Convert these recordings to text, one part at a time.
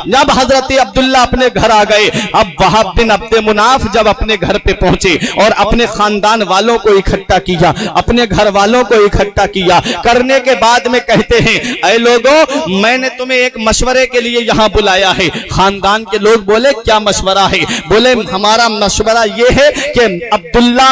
जब हजरत अब्दुल्ला अपने घर आ गए, अब वहाब बिन अब्द मुनाफ जब अपने घर पे पहुंचे और अपने खानदान वालों को इकट्ठा किया, अपने घर वालों को इकट्ठा किया, करने के बाद में कहते हैं, ऐ लोगों, मैंने तुम्हें एक मशवरे के लिए यहाँ बुलाया है। खानदान के लोग बोले, क्या मशवरा है? बोले, हमारा मशवरा ये है कि अब्दुल्ला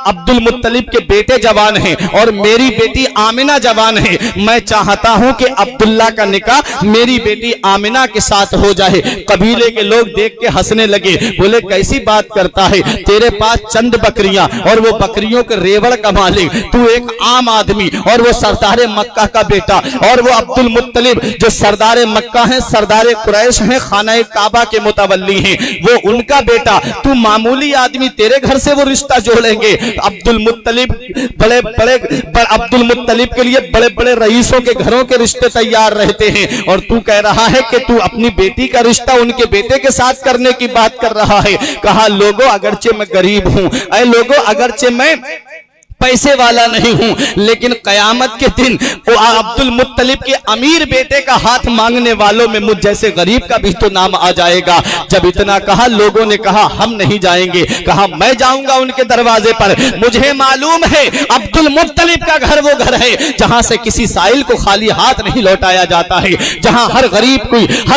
अब्दुल मुत्तलिब के बेटे जवान हैं और मेरी बेटी आमिना जवान है। मैं चाहता हूं कि अब्दुल्ला का निकाह मेरी बेटी आमिना के साथ हो जाए। कबीले के लोग देख के हंसने लगे, बोले, कैसी बात करता है? तेरे पास चंद बकरियां और वो बकरियों के रेवड़ का मालिक, तू एक आम आदमी और वो सरदार मक्का का बेटा, और वो अब्दुल मुत्तलिब जो सरदार मक्का है, सरदार कुरैश है, खाना काबा के मुतवल्ली हैं, वो उनका बेटा, तू मामूली आदमी, तेरे घर से वो रिश्ता जोड़ेंगे? अब्दुल मुत्तलिब अब्दुल मुत्तलिब के लिए बड़े बड़े रईसों के घरों के रिश्ते तैयार रहते हैं, और तू कह रहा है कि तू अपनी बेटी का रिश्ता उनके बेटे के साथ करने की बात कर रहा है। कहा, लोगों, अगरचे मैं गरीब हूं, ऐ लोगों, अगरचे मैं पैसे वाला नहीं हूं, लेकिन कयामत के दिन वो अब्दुल मुत्तलिब के अमीर बेटे का हाथ मांगने वालों में मुझ जैसे गरीब का भी तो नाम आ जाएगा। जब इतना कहा, लोगों ने कहा, हम नहीं जाएंगे। कहा, मैं जाऊंगा उनके दरवाजे पर। मुझे मालूम है अब्दुल मुत्तलिब का घर वो घर है जहां से किसी साइल को खाली हाथ नहीं लौटाया जाता है, जहां हर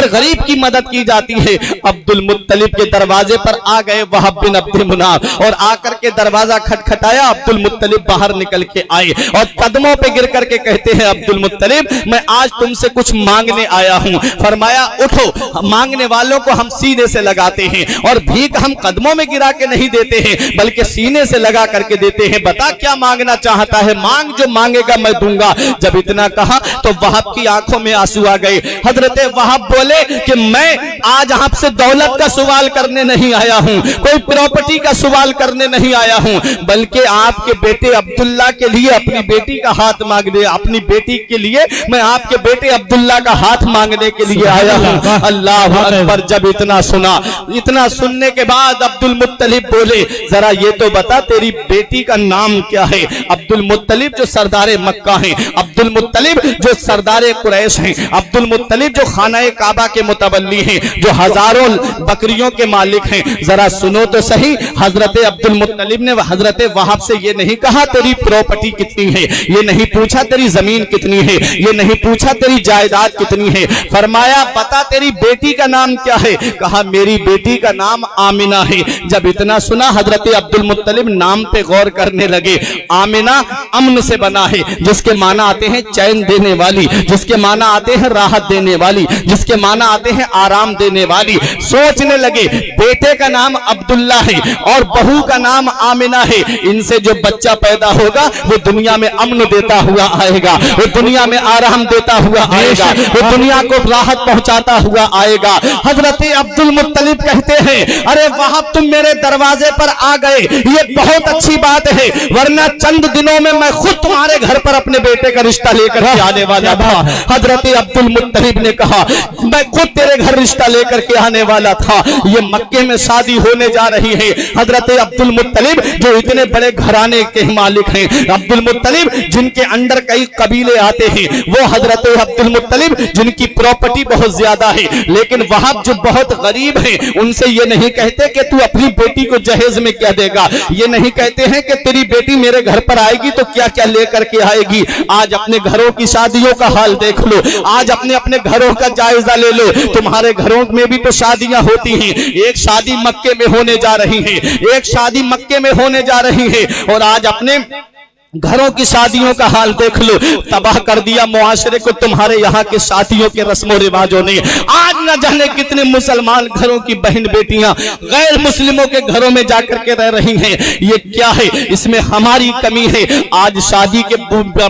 गरीब की मदद की जाती है। अब्दुल मुत्तलिब के दरवाजे पर आ गए वहाब बिन अब्द मुनाफ, और आकर के दरवाजा खटखटाया। अब्दुल मुत्तलिब बाहर निकल के आए और कदमों पे गिर करके कहते हैं, अब्दुल मुत्तलिब, मैं आज तुमसे कुछ मांगने आया हूं। फरमाया, उठो, मांगने वालों को हम सीने से लगाते हैं और भीख हम कदमों में गिरा के नहीं देते हैं, बल्कि सीने से लगा करके देते हैं। बता क्या मांगना चाहता है? मांग, जो मांगेगा मैं दूंगा। जब इतना कहा तो वहाब की आंखों में आंसू आ गए। हजरत वहाब बोले कि मैं आज आपसे दौलत का सवाल करने नहीं आया हूं, कोई प्रॉपर्टी का सवाल करने नहीं आया हूं, बल्कि आपके बेटे अब्दुल्ला के लिए अपनी बेटी का हाथ मांगने, अपनी बेटी के लिए मैं आपके बेटे अब्दुल्ला का हाथ मांगने के लिए आया हूं। अल्लाह अकबर। जब इतना सुना, इतना सुनने के बाद अब्दुल मुत्तलिब बोले, जरा ये तो बता, तेरी बेटी का नाम क्या है? अब्दुल मुत्तलिब जो सरदार मक्का हैं, अब्दुल मुत्तलिब जो सरदार कुरैश हैं, अब्दुल मुत्तलिब जो खाना काबा के मुतवल्ली हैं, जो हजारों बकरियों के मालिक हैं। जरा सुनो तो सही, हजरत अब्दुल मुत्तलिब ने हजरत वहाब से ये नहीं कहा तेरी प्रॉपर्टी कितनी है, ये नहीं पूछा तेरी जमीन कितनी है, ये नहीं पूछा तेरी जायदाद कितनी है। फरमाया, बता तेरी बेटी का नाम क्या है? कहा, मेरी बेटी का नाम आमिना है। जब इतना सुना, हजरत अब्दुल मुत्तलिब नाम पे गौर करने लगे। आमिना अमन से बना है, जिसके माना आते हैं चैन देने वाली, जिसके माना आते हैं राहत देने वाली, जिसके माना आते हैं आराम देने वाली। सोचने लगे, बेटे का नाम अब्दुल्ला है और बहू का नाम आमिना है, इनसे जो बच्चा पैदा होगा वो दुनिया में अमन देता हुआ आएगा, वो दुनिया में आराम देता हुआ आएगा, वो दुनिया को राहत पहुंचाता हुआ आएगा। हजरत अब्दुल मुत्तलिब कहते हैं, अरे वहाब, तुम मेरे दरवाजे पर आ गए, ये बहुत अच्छी बात है, वरना चंद दिनों में मैं खुद तुम्हारे घर पर अपने बेटे का रिश्ता लेकर के आने वाला था। हजरत अब्दुल मुत्तलिब ने कहा, मैं खुद तेरे घर रिश्ता लेकर के आने वाला था। ये मक्के में शादी होने जा रही है। हजरत अब्दुल मुत्तलिब जो इतने बड़े घराने के मालिक हैं, अब्दुल मुत्तलिब जिनके अंडर कई कबीले आते हैं, वो हजरत अब्दुल मुत्तलिब जिनकी प्रॉपर्टी बहुत ज्यादा है, लेकिन वहाब जो बहुत गरीब है, उनसे ये नहीं कहते कि तू अपनी बेटी को जहेज में क्या देगा, ये नहीं कहते हैं कि तेरी बेटी मेरे घर पर आएगी तो क्या क्या लेकर के आएगी। आज अपने घरों की शादियों का हाल देख लो, आज अपने अपने घरों का जायजा ले लो। तुम्हारे घरों में भी तो शादियां होती हैं, एक शादी मक्के में होने जा रही है, एक शादी मक्के में होने जा रही है, और आज अपने घरों की शादियों का हाल देख लो। तबाह कर दिया मुआशरे को तुम्हारे यहाँ के शादियों के रस्मों रिवाजों ने। आज न जाने कितने मुसलमान घरों की बहन बेटियां गैर मुस्लिमों के घरों में जाकर के रह रही हैं। ये क्या है? इसमें हमारी कमी है। आज शादी के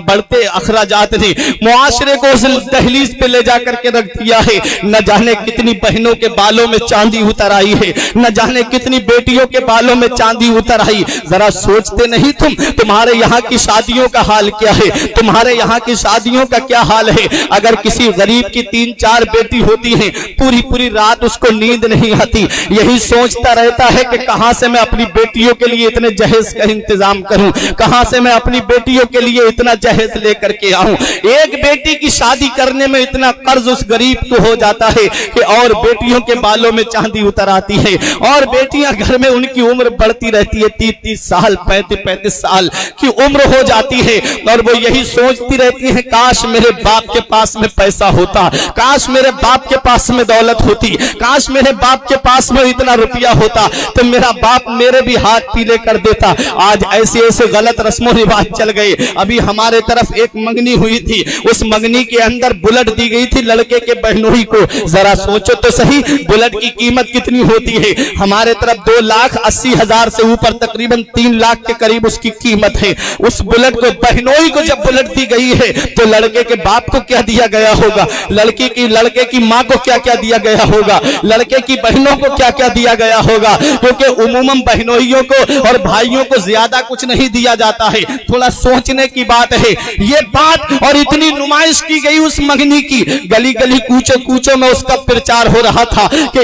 बढ़ते अखराजात ने मुआशरे को उस दहलीज पे ले जाकर के रख दिया है। न जाने कितनी बहनों के बालों में चांदी उतर आई है, न जाने कितनी बेटियों के बालों में चांदी उतर आई। जरा सोचते नहीं तुम्हारे यहाँ की शादियों का हाल क्या है? तुम्हारे यहाँ की शादियों का क्या हाल है? अगर किसी गरीब की 3-4 बेटी होती हैं पूरी पूरी रात उसको नींद नहीं आती, यही सोचता रहता है कि कहां से मैं अपनी बेटियों के लिए इतने जहेज का इंतजाम करूं, कहां से मैं अपनी बेटियों के लिए इतना जहेज लेकर के आऊं। एक बेटी की शादी करने में इतना कर्ज उस गरीब को हो जाता है कि और बेटियों के बालों में चांदी उतर आती है, और बेटियां घर में उनकी उम्र बढ़ती रहती है, 30-30 साल 35-35 साल की उम्र हो जाती है, और वो यही सोचती रहती है काश मेरे बाप के पास में पैसा होता, काश मेरे बाप के पास में दौलत होती, काश मेरे बाप के पास में इतना रुपया होता तो मेरा बाप मेरे भी हाथ पीले कर देता। आज ऐसे ऐसे गलत रस्मों रिवाज चल गए। अभी हमारे तरफ एक मंगनी हुई थी, उस मंगनी के अंदर बुलेट दी गई थी लड़के के बहनोई को। जरा सोचो तो सही, बुलेट की कीमत कितनी होती है? हमारे तरफ 2,80,000 से ऊपर तकरीबन 3 लाख के करीब उसकी कीमत है। उस बुलेट को, बहनोई को जब बुलेट दी गई है तो लड़के के बाप को क्या दिया गया होगा, लड़के की माँ को क्या क्या दिया गया होगा, लड़के की बहनों को क्या क्या दिया गया होगा, क्योंकि उमूमन बहनोइयों को और भाइयों को ज्यादा कुछ नहीं दिया जाता है। थोड़ा सोचने की बात है ये बात, और इतनी नुमाइश की गई उस मंगनी की, गली गली कूचो कूचो में उसका प्रचार हो रहा था कि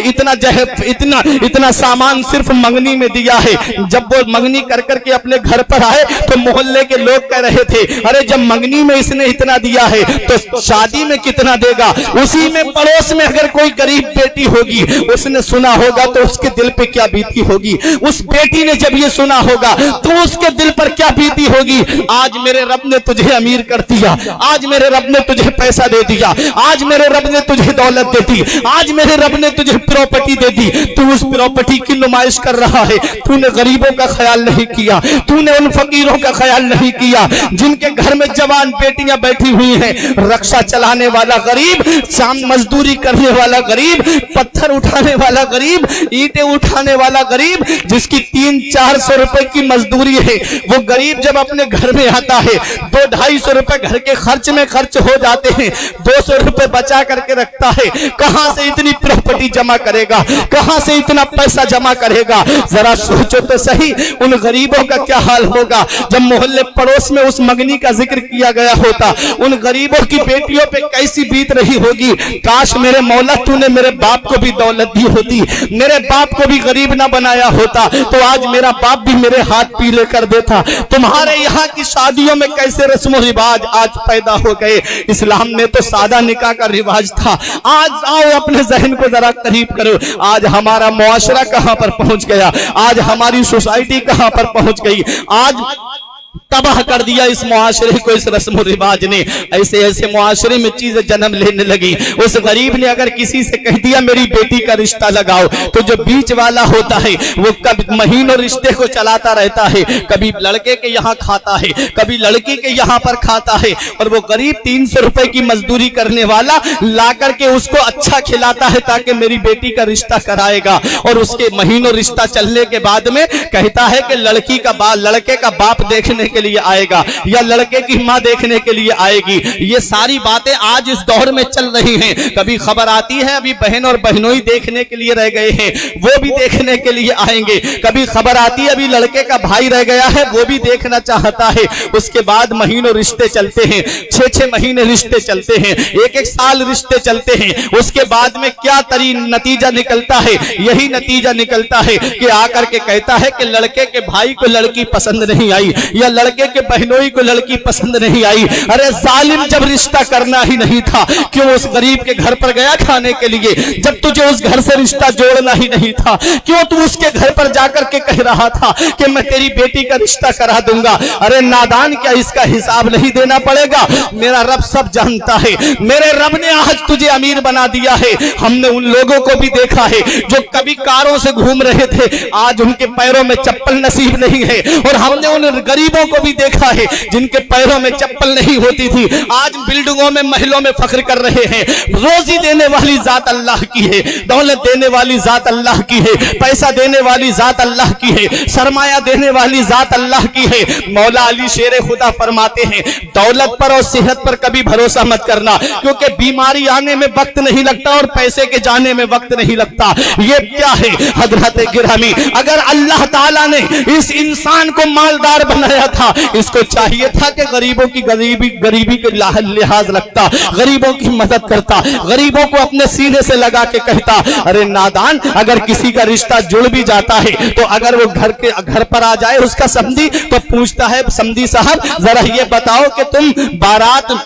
इतना सामान सिर्फ मंगनी में दिया है। जब वो मंगनी कर करके अपने घर पर आए तो मोहल्ले के लोग कह रहे थे अरे जब मंगनी में इसने इतना दिया है तो शादी में कितना देगा। उसी में पड़ोस में अगर कोई गरीब बेटी होगी, उसने सुना होगा तो उसके दिल पे क्या बीती होगी, उस बेटी ने जब ये सुना होगा तो उसके दिल पर क्या बीती होगी। आज मेरे रब ने तुझे अमीर कर दिया, आज मेरे रब ने तुझे पैसा दे दिया, आज मेरे रब ने तुझे दौलत दे दी, आज मेरे रब ने तुझे प्रॉपर्टी दे दी, तू उस प्रॉपर्टी की नुमाइश कर रहा है। तूने गरीबों का ख्याल नहीं किया, तूने उन फकीरों का ख्याल नहीं किया जिनके घर में जवान बेटियां बैठी हुई हैं। रक्षा चलाने वाला गरीब, शाम मजदूरी करने वाला गरीब, पत्थर उठाने वाला गरीब, ईंटें उठाने वाला गरीब, जिसकी 300-400 रुपए की मजदूरी है, वो गरीब जब अपने घर में आता है 200-250 रुपए घर के खर्च में खर्च हो जाते हैं, 200 रुपए बचा करके रखता है। कहां से इतनी प्रॉपर्टी जमा करेगा, कहां से इतना पैसा जमा करेगा। जरा सोचो तो सही उन गरीबों का क्या हाल होगा। जब मोहल्ले पड़ोस में उस मंगनी का जिक्र किया गया होता, उन गरीबों की बेटियों पे कैसी बीत रही होगी। काश मेरे मौला तूने मेरे बाप को भी दौलत दी होती, मेरे बाप को भी गरीब ना बनाया होता, तो आज मेरा बाप भी मेरे हाथ पीले कर देता। तुम्हारे यहाँ की शादियों में कैसे रस्म रिवाज आज पैदा हो गए। इस्लाम में तो सादा निकाह का रिवाज था। आज आओ अपने जहन को जरा करीब करो, आज हमारा मुआशरा कहां पर पहुंच गया, आज हमारी सोसाइटी कहां पर पहुंच गई। आज तबाह कर दिया इस मुआशरे को इस रस्म रिवाज ने। ऐसे ऐसे मुआशरे में चीजें जन्म लेने लगी। उस गरीब ने अगर किसी से कह दिया मेरी बेटी का रिश्ता लगाओ, तो जो बीच वाला होता है वो कभी महीनों रिश्ते को चलाता रहता है, कभी लड़के के यहाँ खाता है, कभी लड़की के यहाँ पर खाता है, और वो गरीब 300 रुपए की मजदूरी करने वाला ला करके उसको अच्छा खिलाता है ताकि मेरी बेटी का रिश्ता कराएगा। और उसके महीनों रिश्ता चलने के बाद में कहता है कि लड़के का बाप देखने के लिए आएगा या लड़के की मां देखने के लिए आएगी। ये सारी बातें आज इस दौर में चल रही हैं। कभी खबर आती है अभी बहन और बहनोई देखने के लिए रह गए हैं, वो भी देखने के लिए आएंगे। कभी खबर आती है अभी लड़के का भाई रह गया है, वो भी देखना चाहता है। उसके बाद महीनों रिश्ते चलते हैं, 6-6 महीने रिश्ते चलते हैं, 1-1 साल रिश्ते चलते हैं। उसके बाद में क्या नतीजा निकलता है, यही नतीजा निकलता है कि आकर के कहता है कि लड़के के भाई को लड़की पसंद नहीं आई या लड़के के बहनोई को लड़की पसंद नहीं आई। अरे जालिम, जब रिश्ता करना ही नहीं था क्यों उस गरीब के घर पर गया खाने के लिए? जब तुझे उस घर से रिश्ता जोड़ना ही नहीं था क्यों तू उसके घर पर जाकर के कह रहा था कि मैं तेरी बेटी का रिश्ता करा दूंगा? अरे नादान, क्या इसका हिसाब नहीं देना पड़ेगा? मेरा रब सब जानता है। मेरे रब ने आज तुझे अमीर बना दिया है। हमने उन लोगों को भी देखा है जो कभी कारों से घूम रहे थे, आज उनके पैरों में चप्पल नसीब नहीं है। और हमने उन गरीबों को भी देखा है जिनके पैरों में चप्पल नहीं होती थी, आज बिल्डिंगों में महलों में फख्र कर रहे हैं। रोजी देने वाली जात अल्लाह की है, दौलत देने वाली जात अल्लाह की है, पैसा देने वाली जात अल्लाह की है, सरमाया देने वाली जात अल्लाह की है। मौला अली शेर खुदा फरमाते हैं दौलत पर और सेहत पर कभी भरोसा मत करना, क्योंकि बीमारी आने में वक्त नहीं लगता और पैसे के जाने में वक्त नहीं लगता। ये क्या है हजरत गिरामी, अगर अल्लाह ताला ने इस इंसान को मालदार बनाया था था, इसको चाहिए था कि गरीबों की गरीबी के लिहाज रखता, गरीबों की मदद करता, गरीबों को अपने सीने से लगा के कहता। अरे नादान, अगर किसी का रिश्ता जुड़ भी जाता है तो अगर वो घर पर आ जाए उसका समधी, तो पूछता है समधी साहब जरा ये बताओ कि तुम बारात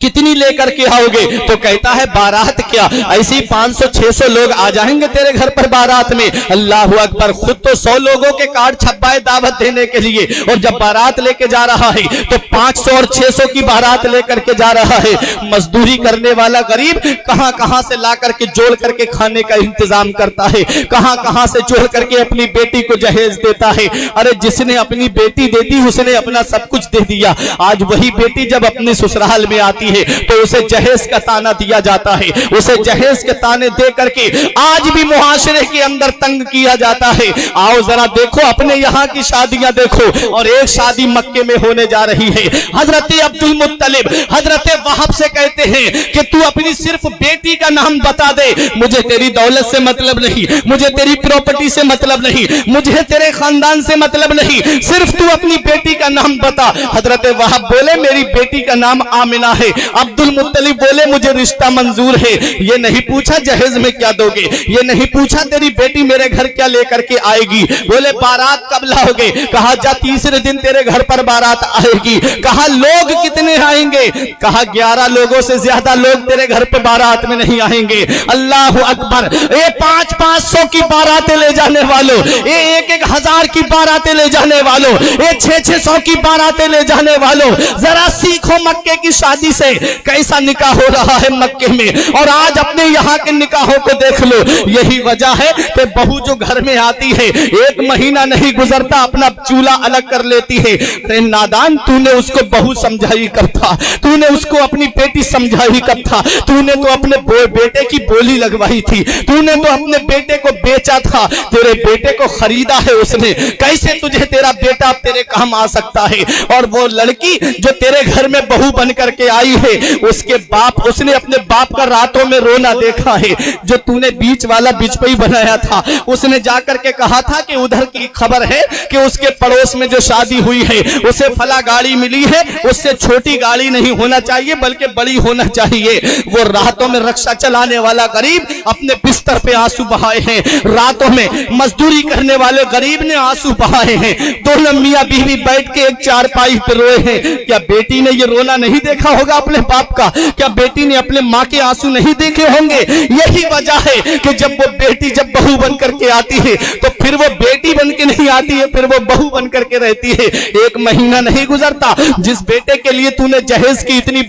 कितनी लेकर के आओगे? तो कहता है बारात क्या, ऐसी 500-600 लोग आ जाएंगे तेरे घर पर बारात में। अल्लाह अकबर, खुद तो 100 लोगों के कार्ड छपाए दावत देने के लिए, और जब बारात लेके जा रहा है तो 500 और 600 की बारात लेकर के जा रहा है। मजदूरी करने वाला गरीब कहां कहां से ला करके जोड़ करके खाने का इंतजाम करता है, कहां कहां से जोड़ करके अपनी बेटी को जहेज देता है। अरे जिसने अपनी बेटी दे दी उसने अपना सब कुछ दे दिया। आज वही बेटी जब अपने ससुराल में आती है तो उसे जहेज का ताना दिया जाता है, उसे जहेज के ताने दे करके आज भी मुआशरे के अंदर तंग किया जाता है। आओ जरा देखो अपने यहाँ की शादियां देखो, और एक शादी मक्के में होने जा रही है। हजरत अब्दुल मुत्तलिब हजरत वहाब से कहते हैं कि तू अपनी सिर्फ बेटी का नाम बता दे, मुझे तेरी दौलत से मतलब नहीं, मुझे तेरी प्रॉपर्टी से मतलब नहीं, मुझे तेरे खानदान से मतलब नहीं, सिर्फ तू अपनी बेटी का नाम बता। हजरत वहाब बोले मेरी बेटी का नाम आमिना है। अब्दुल मुत्तलिब बोले मुझे रिश्ता मंजूर है। ये नहीं पूछा जहेज में क्या दोगे, ये नहीं पूछा तेरी बेटी मेरे घर क्या लेकर के आएगी। बोले बारात कब लाओगे? कहा जा तीसरे दिन तेरे घर पर बारात आएगी। कहा लोग कितने आएंगे? कहा 11 लोगों से ज्यादा लोग तेरे घर पे बारात में नहीं आएंगे। अल्लाह अकबर, ये 500-500 की बारातें ले जाने वालों, ये 1-1 की बारातें ले जाने वालों, ये 600-600 की बारातें ले जाने वालों, जरा सीखो मक्के की शादी से कैसा निकाह हो रहा है मक्के में, और आज अपने यहाँ के निकाहों को देख लो। यही वजह है कि बहू जो घर में आती है 1 महीना नहीं गुजरता अपना चूल्हा अलग कर लेती है। अरे नादान, तूने उसको बहू समझाई कब था? तूने उसको अपनी बेटी समझाई कब था? तूने तो अपने बेटे की बोली लगवाई थी, तूने तो अपने बेटे को बेचा था, तेरे बेटे को खरीदा है उसने। कैसे तुझे तेरा बेटा तेरे काम आ सकता है? और वो लड़की जो तेरे घर में बहू बन करके आई है, उसके बाप, उसने अपने बाप का रातों में रोना देखा है। जो तूने बीच वाला बिचपई बनाया था, उसने जाकर के कहा था कि उधर की खबर है कि उसके पड़ोस में जो शादी हुई है उसे फला गाड़ी मिली है, उससे छोटी गाड़ी नहीं होना चाहिए बल्कि बड़ी होना चाहिए। वो रातों में रक्षा चलाने वाला गरीब अपने बिस्तर पे आंसू बहाए हैं, रातों में मजदूरी करने वाले गरीब ने आंसू बहाए हैं। दोनों मियां बीवी बैठ के एक चारपाई पे रोए हैं। क्या बेटी ने ये रोना नहीं देखा होगा अपने बाप का? क्या बेटी ने अपने माँ के आंसू नहीं देखे होंगे? यही वजह है कि जब वो बेटी जब बहू बन करके आती है तो फिर वो बेटी बन के नहीं आती है, फिर वो बहू बन करके रहती है। 1 महीना नहीं गुजरता, जिस बेटे के लिए तूने जहेज की इतनी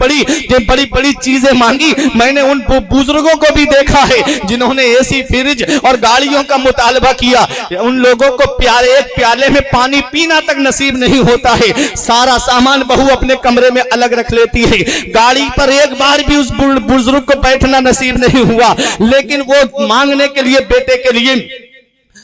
बड़ी चीजें मांगी, मैंने उन बुजुर्गों को भी देखा है जिन्होंने एसी, फ्रिज और गाड़ियों का मुतालबा किया। उन लोगों को एक प्याले में पानी पीना तक नसीब नहीं होता है। सारा सामान बहू अपने कमरे में अलग रख लेती है। गाड़ी पर एक बार भी उस बुजुर्ग को बैठना नसीब नहीं हुआ, लेकिन वो मांगने के लिए, बेटे के लिए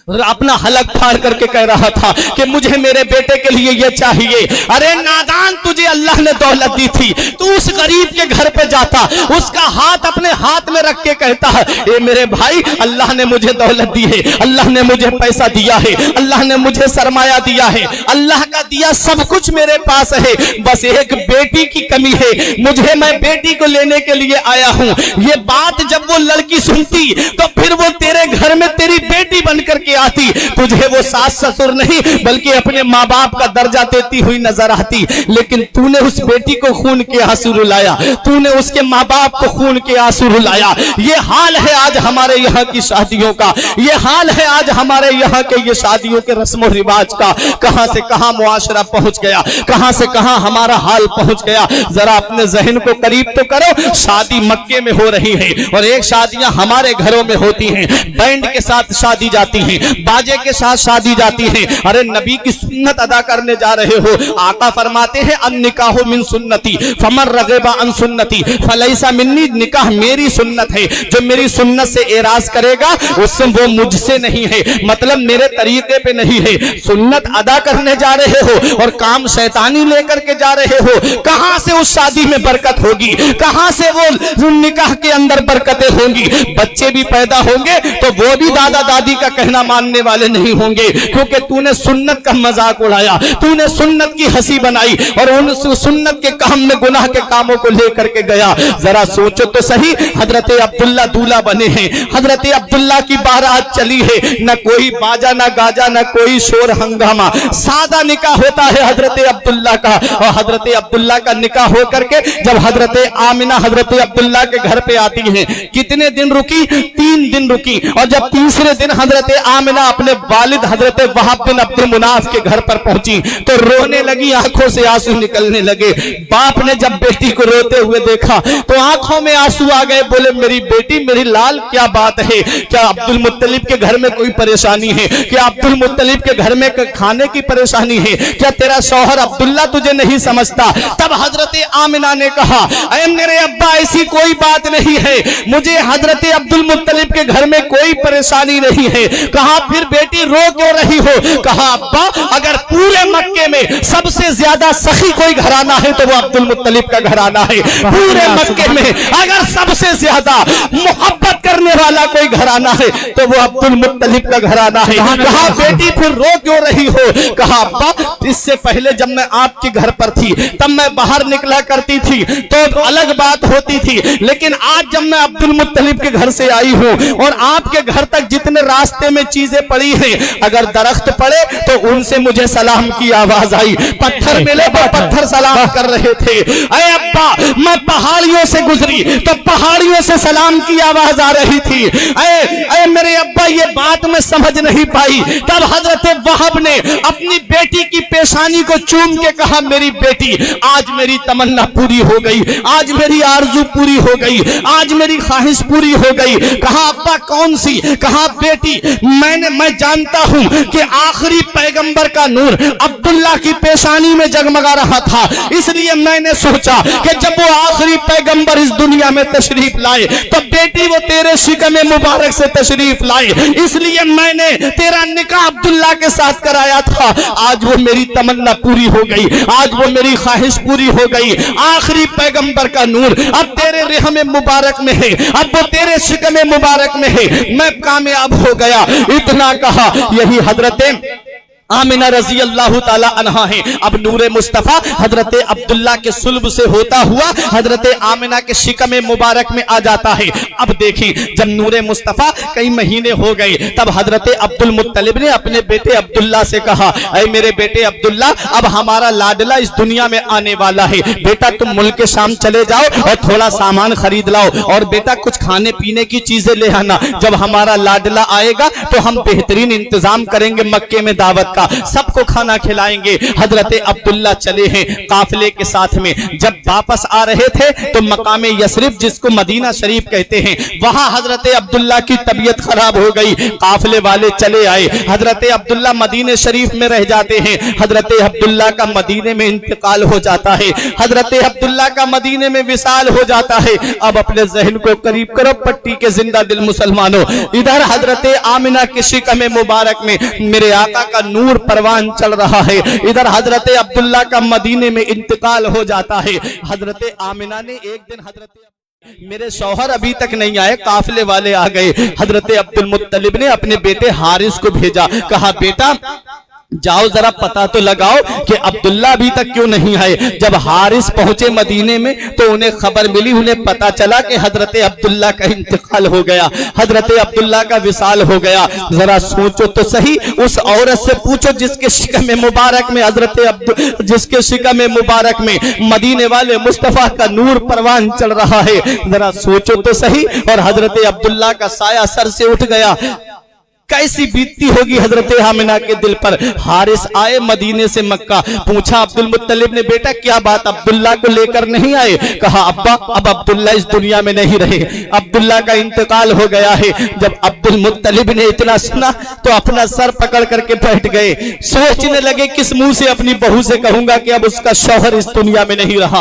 अपना हलक फाड़ करके कह रहा था कि मुझे मेरे बेटे के लिए ये चाहिए। अरे नादान, तुझे अल्लाह ने दौलत दी थी, तू उस गरीब के घर पे जाता, उसका हाथ अपने हाथ में रख के कहता है ए मेरे भाई, अल्लाह ने मुझे दौलत दी है, अल्लाह ने मुझे पैसा दिया है, अल्लाह ने मुझे सरमाया दिया है, अल्लाह का दिया सब कुछ मेरे पास है, बस एक बेटी की कमी है, मुझे, मैं बेटी को लेने के लिए आया हूँ। ये बात जब वो लड़की सुनती तो फिर वो तेरे घर में तेरी बेटी बन करके आती, तुझे वो सास ससुर नहीं बल्कि अपने माँ बाप का दर्जा देती हुई नजर आती। लेकिन तूने उस बेटी को खून के आंसू रुलाया, तूने उसके माँ बाप को खून के आंसू रुलाया। ये हाल है आज हमारे यहाँ की शादियों का, ये हाल है आज हमारे यहाँ के ये शादियों के रस्म रिवाज का। कहां से कहां मुआशरा पहुंच गया, कहां से कहां हमारा हाल पहुंच गया। जरा अपने जहन को करीब तो करो। शादी मक्के में हो रही है और एक शादियां हमारे घरों में होती हैं, बैंड के साथ शादी जाती हैं, बाजे के साथ शादी जाती है। अरे नबी की सुन्नत अदा करने जा रहे हो, आका फरमाते हैं अन निकाह मिन सुन्नती फमन रगबा अन सुन्नती फलैसा मिन्नी। निकाह मेरी सुन्नत है, जो मेरी सुन्नत से एराज करेगा उससे वो मुझसे नहीं है, मतलब मेरे तरीके पे नहीं है। सुन्नत अदा करने जा रहे हो और काम शैतानी लेकर के जा रहे हो, कहां से उस शादी में बरकत होगी, कहां से वो निकाह के अंदर बरकतें होंगी। बच्चे भी पैदा होंगे तो वो भी दादा दादी का कहना मानने वाले नहीं होंगे, क्योंकि तूने सुन्नत का मजाक उड़ाया, तूने सुन्नत की हंसी बनाई और उन सुन्नत के काम में गुनाह के कामों को लेकर के गया। जरा सोचो तो सही, हजरत अब्दुल्ला दूल्हा बने हैं, हजरत अब्दुल्ला की बारात चली है, न कोई बाजा न गाजा न कोई शोर हंगामा, सादा निकाह होता है हजरत अब्दुल्ला का। और हजरत अब्दुल्ला का निकाह हो करके जब हजरत आमिना हजरत अब्दुल्ला के घर पे आती हैं, कितने दिन रुकी? 3 दिन रुकी। और जब तीसरे दिन हजरत आमिना अपने वालिद हजरत वहाब बिन अब्दुल मुनाफ के घर पर पहुंची तो रोने लगी, आंखों से आंसू निकलने लगे। बाप ने जब बेटी को रोते हुए देखा तो आंखों में आंसू आ गए, बोले मेरी बेटी, मेरी लाल, क्या बात है? क्या अब्दुल मुत्तलिब के घर में कोई परेशानी है? क्या अब्दुल मुत्तलिब के घर में खाने की परेशानी है? क्या तेरा शौहर अब्दुल्ला तुझे नहीं समझता? तब हजरत आमिना ने कहा, अरे मेरे अब्बा, ऐसी कोई बात नहीं है, मुझे हजरत अब्दुल मुत्तलिब के घर में कोई परेशानी नहीं है। कहा फिर बेटी रो क्यों रही हो? कहा अब्बा, अगर पूरे मक्के में सबसे ज्यादा सखी कोई घराना है तो वो अब्दुल मुत्तलिब का घराना है। पूरे मक्के में अगर सबसे ज्यादा मोहब्बत करने वाला कोई घराना है तो वो अब्दुल मुत्तलिब का घराना है। कहा बेटी फिर रो क्यों रही हो? कहा अब्बा, इससे पहले जब मैं आपके घर पर थी तब मैं बाहर निकला करती थी तो अलग बात होती थी, लेकिन आज जब मैं अब्दुल मुत्तलिब के घर से आई हूँ और आपके घर तक जितने रास्ते में चीजें पड़ी हैं, अगर दरख्त पड़े तो उनसे मुझे सलाम की आवाज आई, पत्थर मिले तो पत्थर सलाम कर रहे थे। अरे अब्बा, मैं पहाड़ियों से गुजरी तो पहाड़ियों से सलाम की आवाज आ रही थी। अरे मेरे अब्बा, ये बात मैं समझ नहीं पाई। तब हजरत वहाब ने अपनी बेटी की पेशानी को चूम के कहा, मेरी बेटी, आज मेरी तमन्ना पूरी हो गई, आज मेरी आरजू पूरी हो गई, आज मेरी ख्वाहिश पूरी हो गई। कहा अब्बा कौन सी? कहा बेटी, मैं जानता हूं कि आखिरी पैगंबर का नूर अब्दुल्ला की पेशानी में जगमगा रहा था, इसलिए मैंने सोचा कि जब वो आखिरी पैगंबर इस दुनिया में तशरीफ लाए तो बेटी वो तेरे शिकम मुबारक से तशरीफ लाए, इसलिए मैंने तेरा निकाह अब्दुल्ला के साथ कराया था। आज वो मेरी तमन्ना पूरी हो गई, आज वो मेरी ख्वाहिश पूरी हो गई। आखिरी पैगंबर का नूर अब तेरे रहम मुबारक में है, अब वो तेरे शिकम मुबारक में है, मैं कामयाब हो गया। इतना कहा, यही हजरत आमिना रजी अल्लाह ताला अन्हा है। अब नूरे मुस्तफा हजरत अब्दुल्ला के सुल्ब से होता हुआ हजरत आमिना के शिकम मुबारक में आ जाता है। अब देखिए, जब नूरे मुस्तफा कई महीने हो गए तब हजरत अब्दुल मुत्तलिब ने अपने बेटे अब्दुल्ला से कहा, अरे मेरे बेटे अब्दुल्ला, अब हमारा लाडला इस दुनिया में आने वाला है, बेटा तुम मुल्क शाम चले जाओ और थोड़ा सामान खरीद लाओ, और बेटा कुछ खाने पीने की चीजें ले आना। जब हमारा लाडला आएगा तो हम बेहतरीन इंतजाम करेंगे मक्के में दावत, सबको खाना खिलाएंगे। हजरत अब्दुल्ला चले हैं काफिले के साथ में। जब वापस आ रहे थे तो मकाम यसरिफ, जिसको मदीना शरीफ कहते हैं, वहां हजरत अब्दुल्ला की तबीयत खराब हो गई। काफिले वाले चले आए, हजरत अब्दुल्ला मदीने शरीफ में रह जाते हैं। हजरत अब्दुल्ला का मदीने में इंतकाल हो जाता है, हजरत अब्दुल्ला का मदीने में विसाल हो जाता है। अब अपने जहन को करीब करो पट्टी के जिंदा दिल मुसलमानों, इधर हजरत आमिना के शिकम मुबारक में मेरे आका का नूर परवान चल रहा है, इधर हजरत अब्दुल्ला का मदीने में इंतकाल हो जाता है। हजरत आमिना ने एक दिन मेरे शौहर अभी तक नहीं आए, काफिले वाले आ गए। हजरत अब्दुल मुत्तलिब ने अपने बेटे हारिस को भेजा, कहा बेटा जाओ जरा पता तो लगाओ कि अब्दुल्ला अभी तक क्यों नहीं आए। जब हारिस पहुंचे मदीने में तो उन्हें खबर मिली, उन्हें पता चला कि हजरत अब्दुल्ला का इंतकाल हो गया, हजरत अब्दुल्ला का विसाल हो गया। जरा सोचो तो सही, उस औरत से पूछो जिसके शिकम मुबारक में जिसके शिकम मुबारक में मदीने वाले मुस्तफा का नूर परवान चल रहा है। जरा सोचो तो सही। और हजरत अब्दुल्ला का साया सर से उठ गया, कैसी बीतती होगी हजरत आमिना के दिल पर। हारिस आए मदीने से मक्का, पूछा अब्दुल मुत्तलिब ने, बेटा क्या बात, अब्दुल्ला को लेकर नहीं आए? कहा अब्बा अब अब्दुल्ला इस दुनिया में नहीं रहे, अब्दुल्ला का इंतकाल हो गया है। जब अब्दुल मुत्तलिब ने इतना सुना तो अपना सर पकड़ करके बैठ गए, सोचने लगे किस मुंह से अपनी बहू से कहूंगा कि अब उसका शौहर इस दुनिया में नहीं रहा,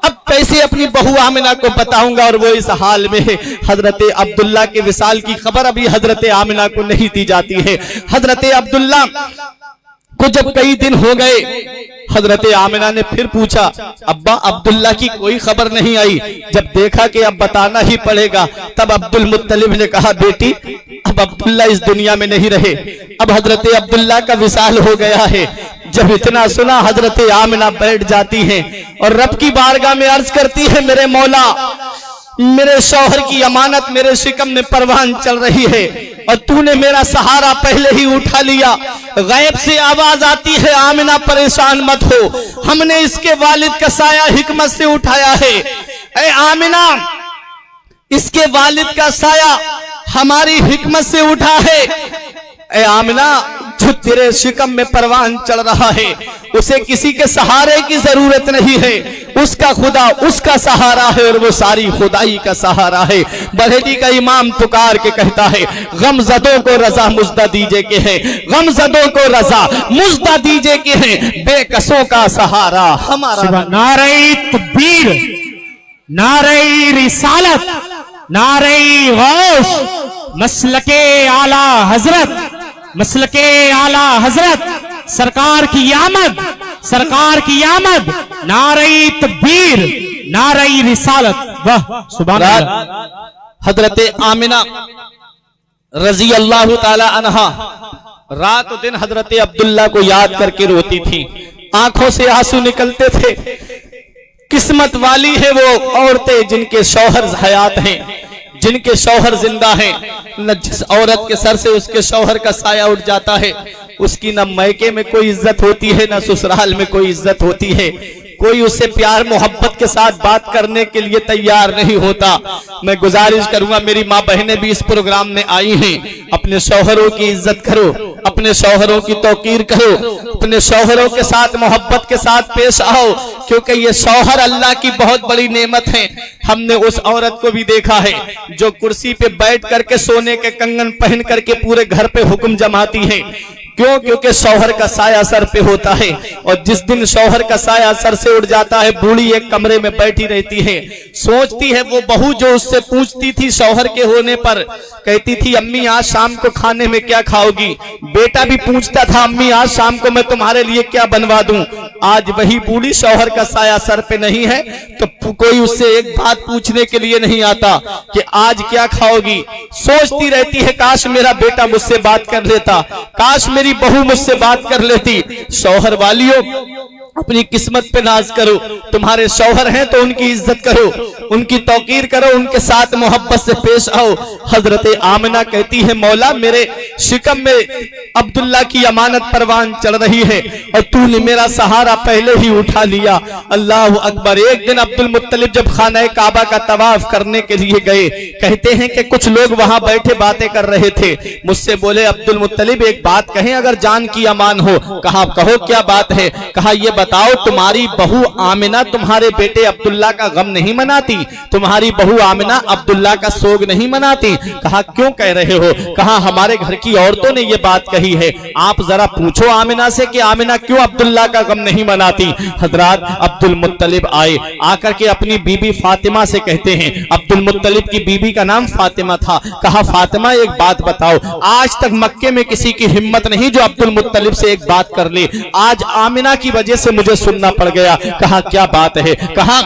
अब कैसे अपनी बहू आमिना को बताऊंगा, और वो इस हाल में है। हजरत अब्दुल्ला के विसाल की खबर अभी हजरत आमिना को नहीं दी जाती है। हजरत अब्दुल्ला तो जब कई दिन हो गए, हजरत आमिना ने फिर पूछा, अब्बा अब्दुल्ला की कोई खबर नहीं आई। जब देखा कि अब बताना ही पड़ेगा, तब अब्दुल मुत्तलिब ने कहा, बेटी अब अब्दुल्ला इस दुनिया में नहीं रहे, अब हजरत अब्दुल्ला का विसाल हो गया है। जब इतना सुना, हजरत आमिना बैठ जाती हैं और रब की बारगाह में अर्ज करती है, मेरे मौला, मेरे शौहर की अमानत मेरे शिकम में परवान चल रही है और तूने मेरा सहारा पहले ही उठा लिया। गैब से आवाज आती है, आमिना परेशान मत हो, हमने इसके वालिद का साया हिकमत से उठाया है। ऐ आमिना, इसके वालिद का साया हमारी हिकमत से उठा है। ऐ आमिना, जो तेरे शिकम में परवान चल रहा है, उसे किसी के सहारे की जरूरत नहीं है, उसका खुदा उसका सहारा है और वो सारी खुदाई का सहारा है। बरेली का इमाम पुकार के कहता है, गमजदों को रजा मुज्दा दीजे के है, गमजदों को रजा मुज्दा दीजे के है, बेकसों का सहारा हमारा। नारे तकबीर, नारे रिसालत, नारे गौस, मसलके आला हजरत, मसलके आला हजरत, सरकार की आमद, सरकार की आमद, नारे तकबीर, नारे रिसालत। वाह सुभान अल्लाह। हजरत आमिना रजी अल्लाह ताला अन्हा रात दिन हजरत अब्दुल्ला को याद करके रोती थी, आंखों से आंसू निकलते थे। किस्मत वाली है वो औरतें जिनके शौहर हयात हैं, जिनके शौहर जिंदा हैं। न जिस औरत के सर से उसके शौहर का साया उठ जाता है, उसकी न मैके में कोई इज्जत होती है, न ससुराल में कोई इज्जत होती है। कोई उससे प्यार मोहब्बत के साथ बात करने के लिए तैयार नहीं होता। मैं गुजारिश करूंगा, मेरी माँ बहनें भी इस प्रोग्राम में आई हैं, अपने शौहरों की इज्जत करो, अपने शौहरों की तौकीर करो, अपने शौहरों के साथ मोहब्बत के साथ पेश आओ, क्योंकि ये शौहर अल्लाह की बहुत बड़ी नेमत है। हमने उस औरत को भी देखा है जो कुर्सी पे बैठ करके सोने के कंगन पहन करके पूरे घर पे हुक्म जमाती है। क्यों? क्योंकि शौहर का साया सर पे होता है, और जिस दिन शौहर का साया सर से उड़ जाता है, बूढ़ी एक कमरे में बैठी रहती है, सोचती है वो बहू जो उससे पूछती थी शौहर के होने पर, कहती थी अम्मी आज शाम को खाने में क्या खाओगी। बेटा भी पूछता था अम्मी आज शाम को मैं तुम्हारे लिए क्या बनवा दूं। आज वही बूढ़ी शौहर का साया सर पे नहीं है तो कोई उससे एक बात पूछने के लिए नहीं आता कि आज क्या खाओगी। सोचती रहती है काश मेरा बेटा मुझसे बात कर लेता, काश मेरी बहू मुझसे बात कर लेती। शौहर वालियों, अपनी किस्मत पे नाज करो, तुम्हारे शौहर हैं तो उनकी इज्जत करो, उनकी तौकीर करो, उनके साथ मोहब्बत से पेश आओ। हजरत आमिना कहती है मौला मेरे शिकम में अब्दुल्ला की अमानत परवान चढ़ रही है और तूने मेरा सहारा पहले ही उठा लिया। अल्लाह अकबर। एक दिन अब्दुल मुत्तलिब जब खाना काबा का तवाफ करने के लिए गए, कहते हैं कि कुछ लोग वहां बैठे बातें कर रहे थे, मुझसे बोले अब्दुल मुत्तलिब एक बात कहें अगर जान की अमान हो। कहा कहो क्या बात है। कहा ये बताओ तुम्हारी बहू आमिना तुम्हारे बेटे अब्दुल्ला का गम नहीं मनाती, तुम्हारी बहू आमिना अब्दुल्ला का सोग नहीं मनाती। कहा क्यों कह रहे हो। कहा हमारे घर की औरतों ने ये बात कही है, आप जरा पूछो आमिना से कि आमिना क्यों अब्दुल्ला का गम नहीं मनाती। हजरात अब्दुल मुत्तलिब आए, आकर के अपनी बीबी फातिमा से कहते हैं, अब्दुल मुत्तलिब की बीबी का नाम फातिमा था। कहा फातिमा एक बात बताओ, आज तक मक्के में किसी की हिम्मत नहीं जो अब्दुल मुत्तलिब से एक बात कर ले, आज आमिना की वजह से मुझे सुनना पड़ गया। कहा क्या बात है। कहा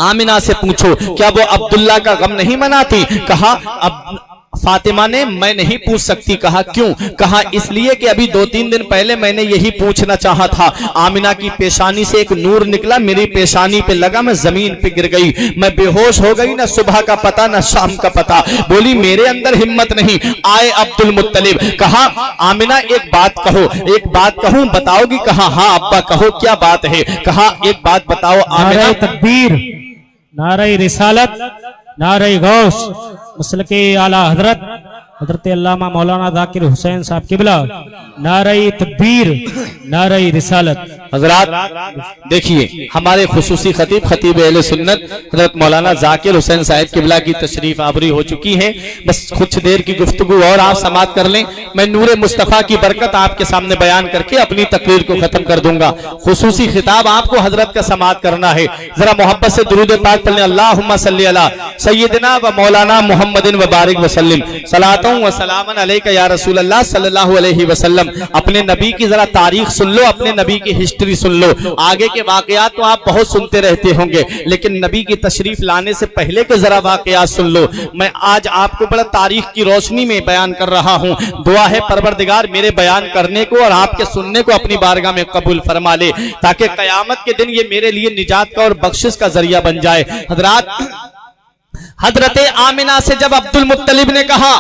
आमिना से पूछो क्या वो अब्दुल्ला का गम नहीं मनाती। कहा अब फातिमा ने मैं नहीं पूछ सकती। कहा क्यों। कहा इसलिए कि अभी 2-3 दिन पहले मैंने यही पूछना चाहा था, आमिना की पेशानी से एक नूर निकला, मेरी पेशानी पे लगा, मैं जमीन पे गिर गई, मैं बेहोश हो गई, ना सुबह का पता ना शाम का पता। बोली मेरे अंदर हिम्मत नहीं। आए अब्दुल मुत्तलिब, कहा आमिना एक बात कहो। एक बात कहूं बताओगी। कहा हाँ अब्बा कहो क्या बात है। कहा एक बात बताओ आमिना। नारे तकबीर, नारे रिसालत, नारे गौस, मसलके आला हजरत हजरत अल्लामा मौलाना जाकिर हुसैन साहब किबला, नारे तकबीर, नारे रिसालत। हजरात देखिए हमारे खुसूसी खतीब खतीब अहले सुन्नत हजरत मौलाना जाकिर हुसैन साहब किबला की तशरीफ आवरी हो चुकी है। बस कुछ देर की गुफ्तगू और आप समाप्त कर लें। मैं नूरे मुस्तफ़ा की बरकत आपके सामने बयान करके अपनी तकरीर को खत्म कर दूंगा। खुसूसी खिताब आपको हजरत का समाअत करना है। जरा मोहब्बत से दुरूद पाक पढ़ने, अल्लाहुम्मा सल्ली अला सय्यिदना व मौलाना मुहम्मदिन व बारिक वसल्लिम सलातों व सलामन अलैका या रसूल अल्लाह सल्लल्लाहु अलैहि वसल्लम। अपने नबी की जरा तारीख सुन लो, अपने नबी की हिस्ट्री सुन लो। आगे के वाकयात तो आप बहुत सुनते रहते होंगे, लेकिन नबी की तशरीफ लाने से पहले के जरा वाकयात सुन लो। मैं आज आपको बड़ा तारीख की रोशनी में बयान कर रहा हूँ। दुआ है परवरदिगार मेरे बयान करने को और आपके सुनने को अपनी बारगाह में कबूल फरमा ले, ताकि कयामत के दिन ये मेरे लिए निजात का और बख्शिश का जरिया बन जाए। हजरत आमिना से जब अब्दुल मुत्तलिब ने कहा,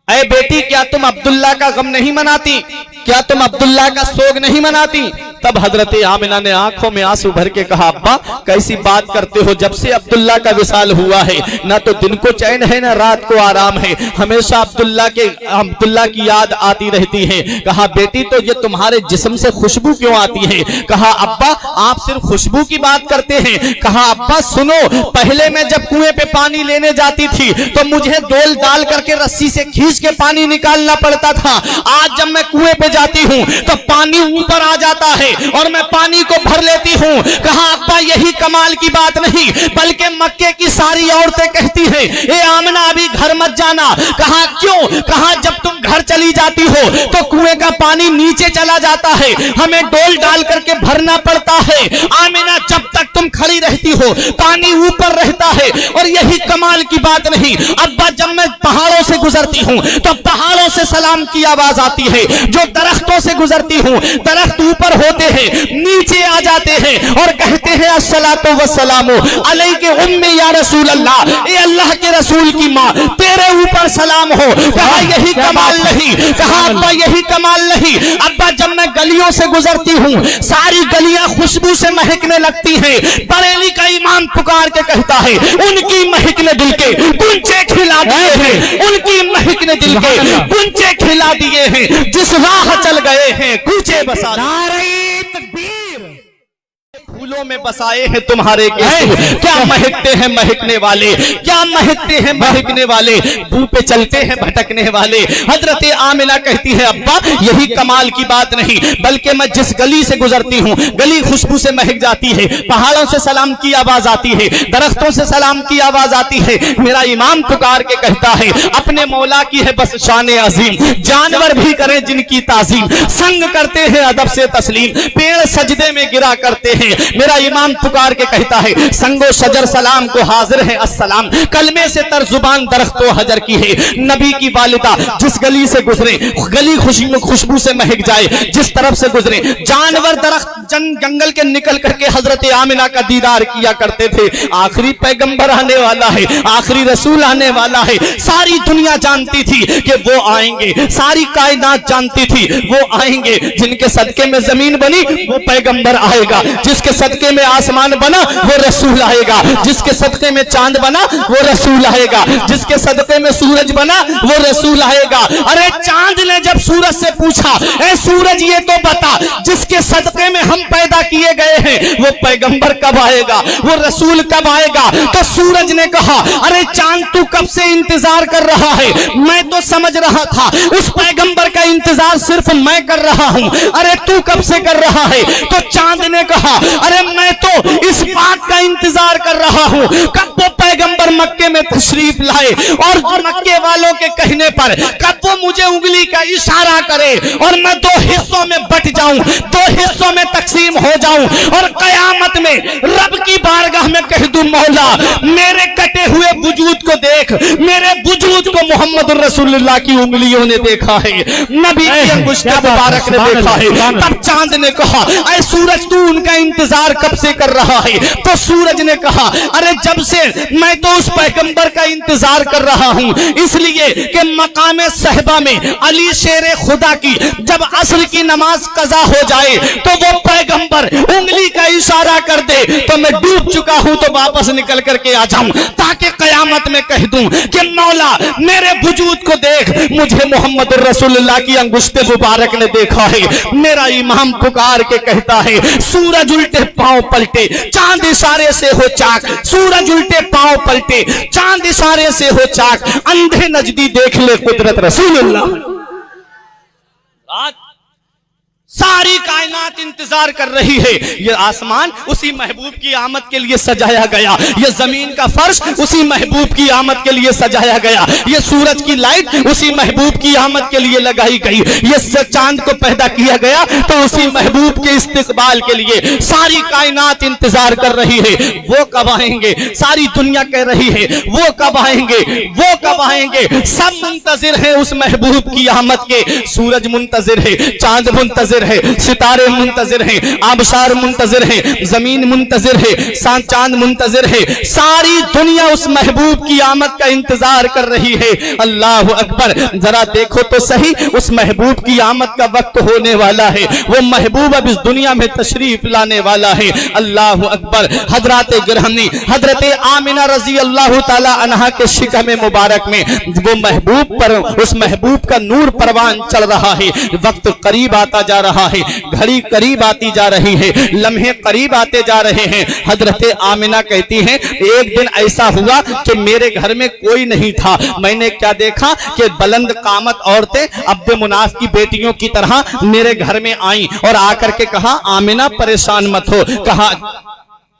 अरे बेटी क्या तुम अब्दुल्ला का गम नहीं मनाती, क्या तुम अब्दुल्ला का सोग नहीं मनाती? तब हजरत आमिना ने आंखों में आंसू भर के कहा, अब्बा कैसी बात करते हो, जब से अब्दुल्ला का विसाल हुआ है ना तो दिन को चैन है ना रात को आराम है, हमेशा अब्दुल्ला की याद आती रहती है। कहा बेटी तो ये तुम्हारे जिस्म से खुशबू क्यों आती है? कहा अब्बा आप सिर्फ खुशबू की बात करते हैं। कहा अब्बा सुनो, पहले मैं जब कुएं पे पानी लेने जाती थी तो मुझे डोल डाल करके रस्सी से खींच के पानी निकालना पड़ता था। आज जब मैं कुएं पे जाती हूँ तो पानी ऊपर आ जाता है और मैं पानी को भर लेती हूँ। कहा अब्बा यही कमाल की बात नहीं, बल्कि मक्के की सारी औरतें कहती हैं ए आमना अभी घर मत जाना। कहा क्यों? कहा जब तुम घर चली जाती हो तो कुएं का पानी नीचे चला जाता है, हमें डोल डाल करके भरना पड़ता है। आमिना जब तक तुम खड़ी रहती हो पानी ऊपर रहता है। और यही कमाल की बात नहीं, अब्बा जब मैं पहाड़ों से गुजरती हूँ तो पहाड़ों से सलाम की आवाज आती है, जो दरख्तों से गुजरती हूँ दरख्त ऊपर होते हैं नीचे आ जाते हैं और कहते हैं अस्सलातु वस्सलामु अलैके उम्मे या रसूल अल्लाह, ए अल्लाह के रसूल की माँ तेरे ऊपर सलाम हो। कहा यही कमाल नहीं? कहा अब्बा यही कमाल नहीं। अब्बा जब मैं गलियों से गुजरती हूँ सारी गलियां खुशबू से महकने लगती हैं। बरेली का इमाम पुकार के कहता है उनकी महक ने दिल के गुंजे खिला दिए हैं, उनकी महक ने दिल के गुंजे खिला दिए हैं, जिस राह चल गए हैं कूचे बसा। फूलों में बसाए हैं तुम्हारे गेसू, क्या महकते हैं महकने वाले, क्या महकते हैं महकने वाले, मुंह पे चलते हैं भटकने वाले। हजरत आमिना कहती है अब्बा यही कमाल की बात नहीं, बल्कि मैं जिस गली से गुजरती हूँ गली खुशबू से महक जाती है, पहाड़ों से सलाम की आवाज आती है, दरख्तों से सलाम की आवाज आती है। मेरा इमाम पुकार के कहता है अपने मौला की है बस शान अजीम, जानवर भी करें जिनकी ताजीम, संग करते हैं अदब से तस्लीम, पेड़ सजदे में गिरा करते हैं। मेरा इमाम पुकार के कहता है संगो शजर सलाम को हाजिर है अस्सलाम, कलमे से तर जुबान दरख्तो हजर की है। नबी की वालिदा जिस गली से गुजरे गली खुशी में खुशबू से महक जाए, जिस तरफ से गुजरे जानवर दरख्त जंगल के निकल करके हजरत आमिना का दीदार किया करते थे। आखिरी पैगंबर आने वाला है, आखिरी रसूल आने वाला है। सारी दुनिया जानती थी कि वो आएंगे, सारी कायनात जानती थी वो आएंगे। जिनके सदके में जमीन बनी वो पैगंबर आएगा, जिसके सदके में आसमान बना वो रसूल आएगा, जिसके सदके में चांद बना वो रसूल आएगा, जिसके सदके में सूरज बना वो रसूल आएगा। अरे चांद ने जब सूरज से पूछा ए सूरज ये तो बता जिसके सदके में हम पैदा किए गए हैं वो पैगंबर कब आएगा, वो रसूल कब आएगा? तो सूरज ने कहा अरे चांद तू कब से इंतजार कर रहा है, मैं तो समझ रहा था उस पैगंबर का इंतजार सिर्फ मैं कर रहा हूं, अरे तू कब से कर रहा है? तो चांद ने कहा अरे मैं तो इस बात का इंतजार कर रहा हूं कब वो पैगंबर मक्के में तशरीफ लाए और मक्के वालों के कहने पर कब वो मुझे उंगली का इशारा करे और मैं दो हिस्सों में बट जाऊं, दो हिस्सों में तकसीम हो जाऊं और कयामत में रब की बारगाह में कह दूं मौला मेरे कटे हुए वजूद को देख, मेरे वजूद को मोहम्मद रसूलुल्लाह की उंगलियों ने देखा है, नबी की अंगुष्ठा मुबारक ने देखा है। तब चांद ने कहा अरे सूरज तू उनका इंतजार कब से कर रहा है? तो सूरज ने कहा अरे जब से मैं तो उस पैगंबर का इंतजार कर रहा हूं, इसलिए कि मकामे सहबा में अली शेर खुदा की जब असर की नमाज कजा हो जाए तो वो पैगंबर उंगली का इशारा कर दे तो मैं डूब चुका हूं तो वापस निकल करके आ जाऊं, ताकि कयामत में कह दूं कि मौला मेरे वजूद को देख, मुझे मोहम्मद रसूलुल्लाह की अंगुष्ठे मुबारक ने देखा है। मेरा इमाम पुकार के कहता है सूरज उल्टे पांव पलटे चांद इशारे से हो चाक, सूरज उल्टे पांव पलटे चांद इशारे से हो चाक, अंधे नजदी देख ले कुदरत रसूलुल्लाह। आज सारी कायनात इंतजार कर रही है। ये आसमान उसी महबूब की आमद के लिए सजाया गया, ये जमीन का फर्श उसी महबूब की आमद के लिए सजाया गया, ये सूरज की लाइट उसी महबूब की आमद के लिए लगाई गई, ये चांद को पैदा किया गया तो उसी महबूब के इस्तेकबाल के लिए सारी कायनात इंतजार कर रही है। वो कब आएंगे? सारी दुनिया कह रही है वो कब आएंगे, वो कब आएंगे। सब मुंतजिर है उस महबूब की आमद के। सूरज मुंतजिर है, चांद मुंतजिर है, सितारे मुंतजिर हैं, आबशार मुंतजिर हैं, जमीन मुंतजिर है, चांद मुंतजिर है। सारी दुनिया उस महबूब की आमद का इंतजार कर रही है। अल्लाह अकबर। जरा देखो तो सही, उस महबूब की आमद का वक्त होने वाला है। वो महबूब अब इस दुनिया में तशरीफ लाने वाला है। अल्लाह अकबर। हजरत गिरहनी हजरत आमिना रजी अल्लाह ताला अन्हा के शिकम मुबारक में वो महबूब पर, उस महबूब का नूर परवान चल रहा है। वक्त करीब आता जा रहा है, घड़ी करीब आती जा रही है, लम्हे करीब आते जा रहे हैं। हजरत आमिना कहती हैं एक दिन ऐसा हुआ कि मेरे घर में कोई नहीं था। मैंने क्या देखा कि बुलंद कामत औरतें अब्दे मुनाफ की बेटियों की तरह मेरे घर में आई और आकर के कहा आमिना परेशान मत हो। कहा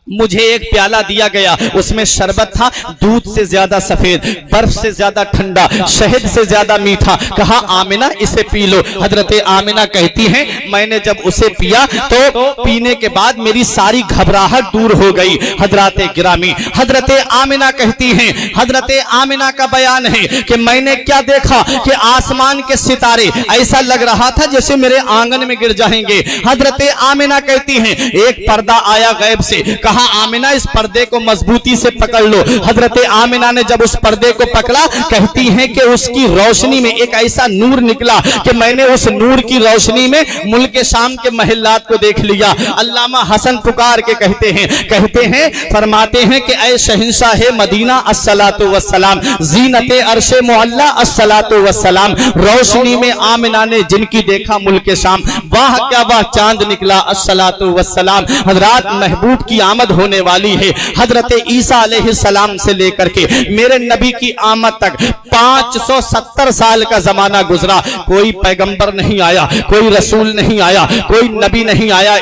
मुझे एक प्याला दिया गया, उसमें शरबत था दूध से ज्यादा सफेद, बर्फ से ज्यादा ठंडा, शहद से ज्यादा मीठा। कहा आमिना इसे पी लो। हजरत आमिना कहती हैं मैंने जब उसे पिया तो पीने के बाद मेरी सारी घबराहट दूर हो गई। हजरत गिरामी हजरत आमिना कहती हैं, हजरत आमिना का बयान है कि मैंने क्या देखा कि आसमान के सितारे ऐसा लग रहा था जैसे मेरे आंगन में गिर जाएंगे। हजरत आमिना कहती हैं एक पर्दा आया गैब से, कहा आमिना इस पर्दे को मजबूती से पकड़ लो। हजरत आमिना ने जब उस पर्दे को पकड़ा, कहती हैं कि उसकी रोशनी में एक ऐसा नूर निकला कि मैंने उस नूर की रोशनी में मुल्क शाम के महल्लात को देख लिया। अल्लामा हसन पुकार के कहते हैं फरमाते हैं कि ऐ शहंशाह मदीना अस्सलातु वस्सलाम, ज़ीनते अर्शे मुअल्ला अस्सलातु वस्सलाम। रोशनी में आमिना ने जिनकी देखा मुल्क शाम, वाह क्या वाह चांद निकला अस्सलातु वस्सलाम। हजरात महबूब की आमद होने वाली है। हजरत ईसा अलैहिस्सलाम से लेकर के मेरे नबी की आमद तक 570 साल का जमाना गुजरा। कोई पैगंबर नहीं आया, कोई रसूल नहीं आया, कोई नबी नहीं आया।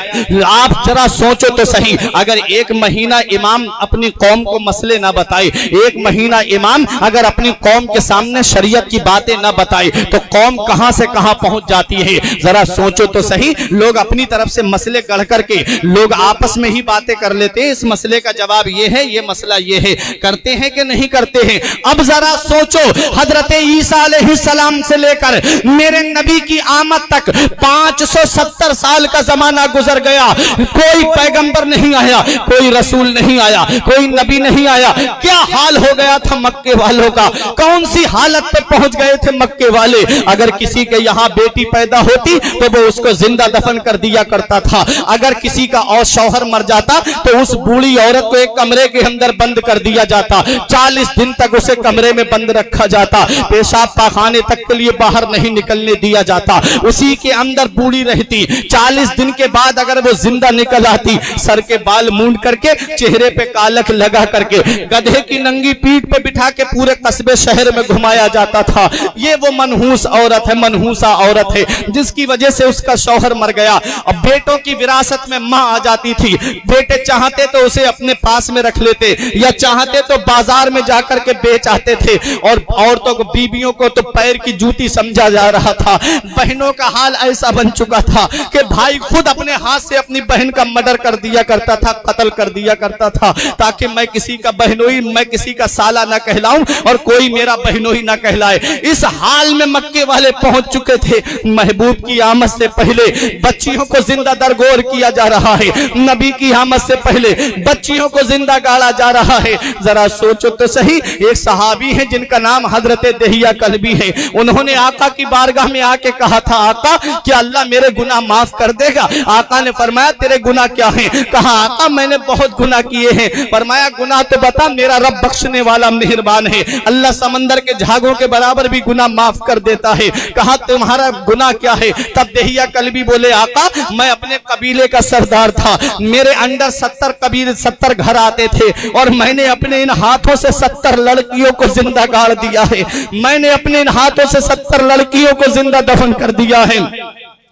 आप जरा सोचो तो सही, अगर एक महीना इमाम अपनी कौम को मसले ना बताए, एक महीना इमाम अगर अपनी कौम के सामने शरीयत की बातें ना बताए तो कौम कहां से कहां पहुंच जाती है। जरा सोचो तो सही। लोग अपनी तरफ से मसले गढ़ करके लोग आपस में ही बातें कर लेते हैं, इस मसले का जवाब ये है, ये मसला ये है, करते हैं कि नहीं करते हैं। अब जरा सोचो हजरत ईसा अलैहिस्सलाम से लेकर मेरे नबी की आमद तक 570 साल का जमाना गुजर गया। कोई पैगंबर नहीं आया, कोई रसूल नहीं आया, कोई नबी नहीं आया। क्या हाल हो गया था मक्के वालों का, कौन सी हालत पे पहुंच गए थे मक्के वाले। अगर किसी के यहाँ बेटी पैदा होती तो वो उसको जिंदा दफन कर दिया करता था। अगर किसी का और शौहर मर जाता तो उस बूढ़ी औरत को एक कमरे के अंदर बंद कर दिया जाता, 40 दिन तक उसे कमरे में बंद रखा जाता, पेशाब पाखाने तक के लिए बाहर नहीं निकलने दिया जाता, उसी के अंदर बूढ़ी रहती। 40 दिन के बाद अगर वो जिंदा निकल आती, सर के बाल मूंड करके, चेहरे पे कालक लगा करके, गधे की नंगी पीठ पे बिठा के पूरे कस्बे शहर में घुमाया जाता था। ये वो मनहूस औरत है, मनहूसा औरत है जिसकी वजह से उसका शौहर मर गया। अब बेटों की विरासत में माँ आ जाती थी, बेटे चाहते तो उसे अपने पास में रख लेते या चाहते तो बाजार में जाकर के बेच आते थे। और औरतों को, बीबियों को तो पैर की जूती समझा जा रहा था। बहनों का हाल ऐसा बन चुका था कि भाई खुद अपने हाथ से अपनी बहन का मर्डर कर दिया करता था, कत्ल कर दिया करता था, ताकि मैं किसी का बहनोई, मैं किसी का साला ना कहलाऊं और कोई मेरा बहनोई ना कहलाए। इस हाल में मक्के वाले पहुंच चुके थे। महबूब की आमद से पहले बच्चियों को जिंदा दरगोर किया जा रहा है, नबी की आमद से पहले बच्चियों को जिंदा गाड़ा जा रहा है। जरा सोचो तो सही। एक सहाबी है जिनका नाम हजरत दहिया कल्बी है, उन्होंने आका की बारगाह में आके कहा था आका क्या अल्लाह मेरे गुनाह माफ कर देगा। आका ने फरमाया तेरे गुनाह क्या हैं। कहा आका मैंने बहुत गुनाह किए हैं। फरमाया गुनाह तो बता, मेरा रब बख्शने वाला मेहरबान है, अल्लाह समंदर के झागों के बराबर भी गुनाह माफ कर देता है। कहा तुम्हारा गुनाह क्या है। तब दहिया कल्बी बोले आका मैं अपने कबीले का सरदार था, मेरे अंडर 70 घर आते थे और मैंने अपने इन हाथों से 70 लड़कियों को जिंदा गाड़ दिया है, मैंने अपने इन हाथों से 70 लड़कियों को जिंदा दफन कर दिया है।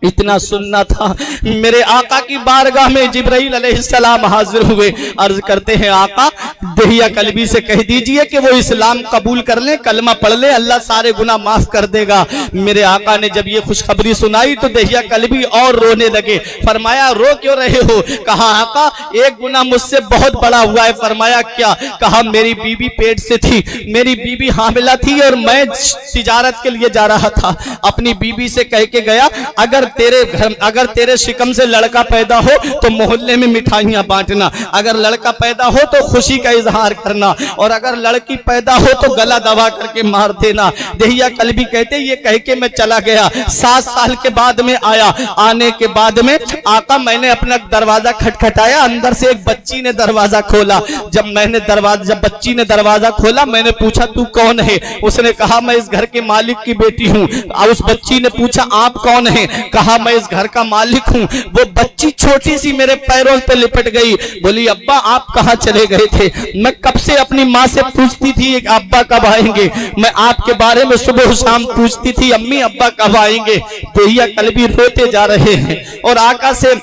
इतना सुनना था। मेरे आका की बारगाह में जिब्राइल अलैहिस्सलाम हाजिर हुए, अर्ज करते हैं आका दहिया कल्बी से कह दीजिए कि वो इस्लाम कबूल कर ले, कलमा पढ़ ले, अल्लाह सारे गुनाह माफ कर देगा। मेरे आका ने जब ये खुशखबरी सुनाई तो दहिया कल्बी और रोने लगे। फरमाया रो क्यों रहे हो? कहा आका एक गुनाह मुझसे बहुत बड़ा हुआ है। फरमाया क्या? कहा मेरी बीबी पेट से थी, मेरी बीबी हामिला थी और मैं तिजारत के लिए जा रहा था। अपनी बीबी से कह के गया अगर तेरे शिकम से लड़का पैदा हो तो मोहल्ले में मिठाइयां बांटना, अगर लड़का पैदा हो तो खुशी का इजहार करना, और अगर लड़की पैदा हो तो गला दबा करके मार देना। दहिया कल्बी कहते ये कह के मैं चला गया। 7 साल के बाद में आया। आने के बाद में आका मैंने अपना दरवाजा खटखटाया, अंदर से एक बच्ची ने दरवाजा खोला। जब बच्ची ने दरवाजा खोला मैंने पूछा तू कौन है? उसने कहा मैं इस घर के मालिक की बेटी हूँ। उस बच्ची ने पूछा आप कौन है? कहा मैं इस घर का मालिक हूँ। वो बच्ची छोटी सी मेरे पैरों पे लिपट गई, बोली अब्बा आप कहाँ चले गए थे? मैं कब से अपनी माँ से पूछती थी अब्बा कब आएंगे, मैं आपके बारे में सुबह शाम पूछती थी अम्मी अब्बा कब आएंगे। दहिया कल्बी रोते जा रहे हैं और आका से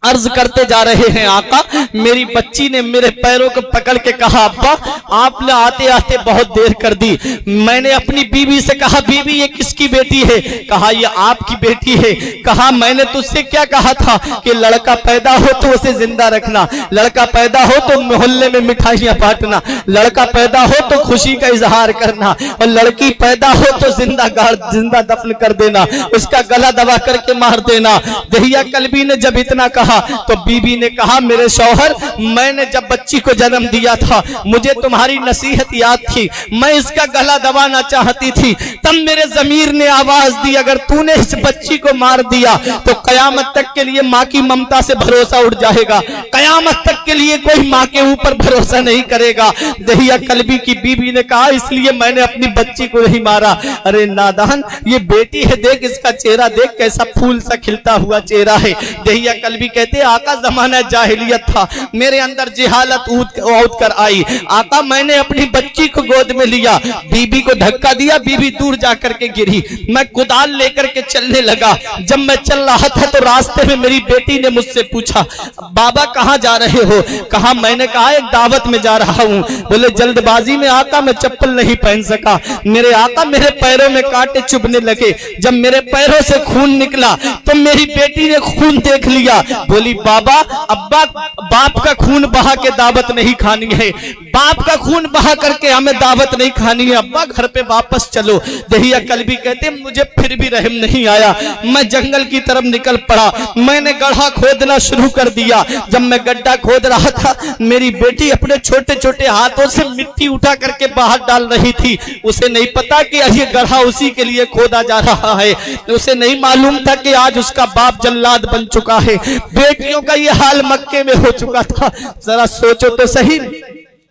अर्ज करते जा रहे हैं आका मेरी बच्ची ने मेरे पैरों को पकड़ के कहा अब्बा आपने आते आते बहुत देर कर दी। मैंने अपनी बीवी से कहा बीवी ये किसकी बेटी है? कहा ये आपकी बेटी है। कहा मैंने तुझसे क्या कहा था कि लड़का पैदा हो तो उसे जिंदा रखना, लड़का पैदा हो तो मोहल्ले में मिठाइयां बांटना, लड़का पैदा हो तो खुशी का इजहार करना, और लड़की पैदा हो तो जिंदा दफन कर देना, उसका गला दबा करके मार देना। दहिया कल्बी ने जब इतना कहा तो बीबी ने कहा मेरे शौहर मैंने जब बच्ची को जन्म दिया था मुझे तुम्हारी नसीहत याद थी, मैं इसका गला दबाना चाहती थी, तब मेरे ज़मीर ने आवाज दी अगर तूने इस बच्ची को मार दिया तो कयामत तक के लिए माँ की ममता से भरोसा उठ जाएगा, कयामत तक के लिए कोई माँ के ऊपर भरोसा नहीं करेगा। दहिया कल्बी की बीबी ने कहा इसलिए मैंने अपनी बच्ची को नहीं मारा। अरे नादान ये बेटी है, देख इसका चेहरा देख कैसा फूल सा खिलता हुआ चेहरा है। दहिया कल्बी कहते आका जमाना जाहिलियत था, मेरे अंदर जिहालत उठ कर आई। आका मैंने अपनी बच्ची को गोद में लिया, बीबी को धक्का दिया, बीबी दूर जाकर के गिरी, मैं कुदाल लेकर के चलने लगा। जब मैं चल रहा था तो रास्ते में मेरी बेटी ने मुझसे पूछा बाबा कहाँ जा रहे हो? कहा मैंने कहा एक दावत में जा रहा हूँ। बोले जल्दबाजी में आका मैं चप्पल नहीं पहन सका, मेरे आका मेरे पैरों में कांटे चुभने लगे, जब मेरे पैरों से खून निकला तो मेरी बेटी ने खून देख लिया, बोली बाबा अब्बा बाप का खून बहा के दावत नहीं खानी है, बाप का खून बहा करके हमें दावत नहीं खानी है, अब्बा घर पे वापस चलो। दहिया कल्बी कहते मुझे फिर भी रहम नहीं आया, मैं जंगल की तरफ निकल पड़ा, मैंने गड्ढा खोदना शुरू कर दिया। जब मैं गड्ढा खोद रहा था मेरी बेटी अपने छोटे छोटे हाथों से मिट्टी उठा करके बाहर डाल रही थी, उसे नहीं पता कि ये गड्ढा उसी के लिए खोदा जा रहा है, उसे नहीं मालूम था कि आज उसका बाप जल्लाद बन चुका है, बेटियों का ये हाल मक्के में हो चुका था। जरा सोचो तो सही।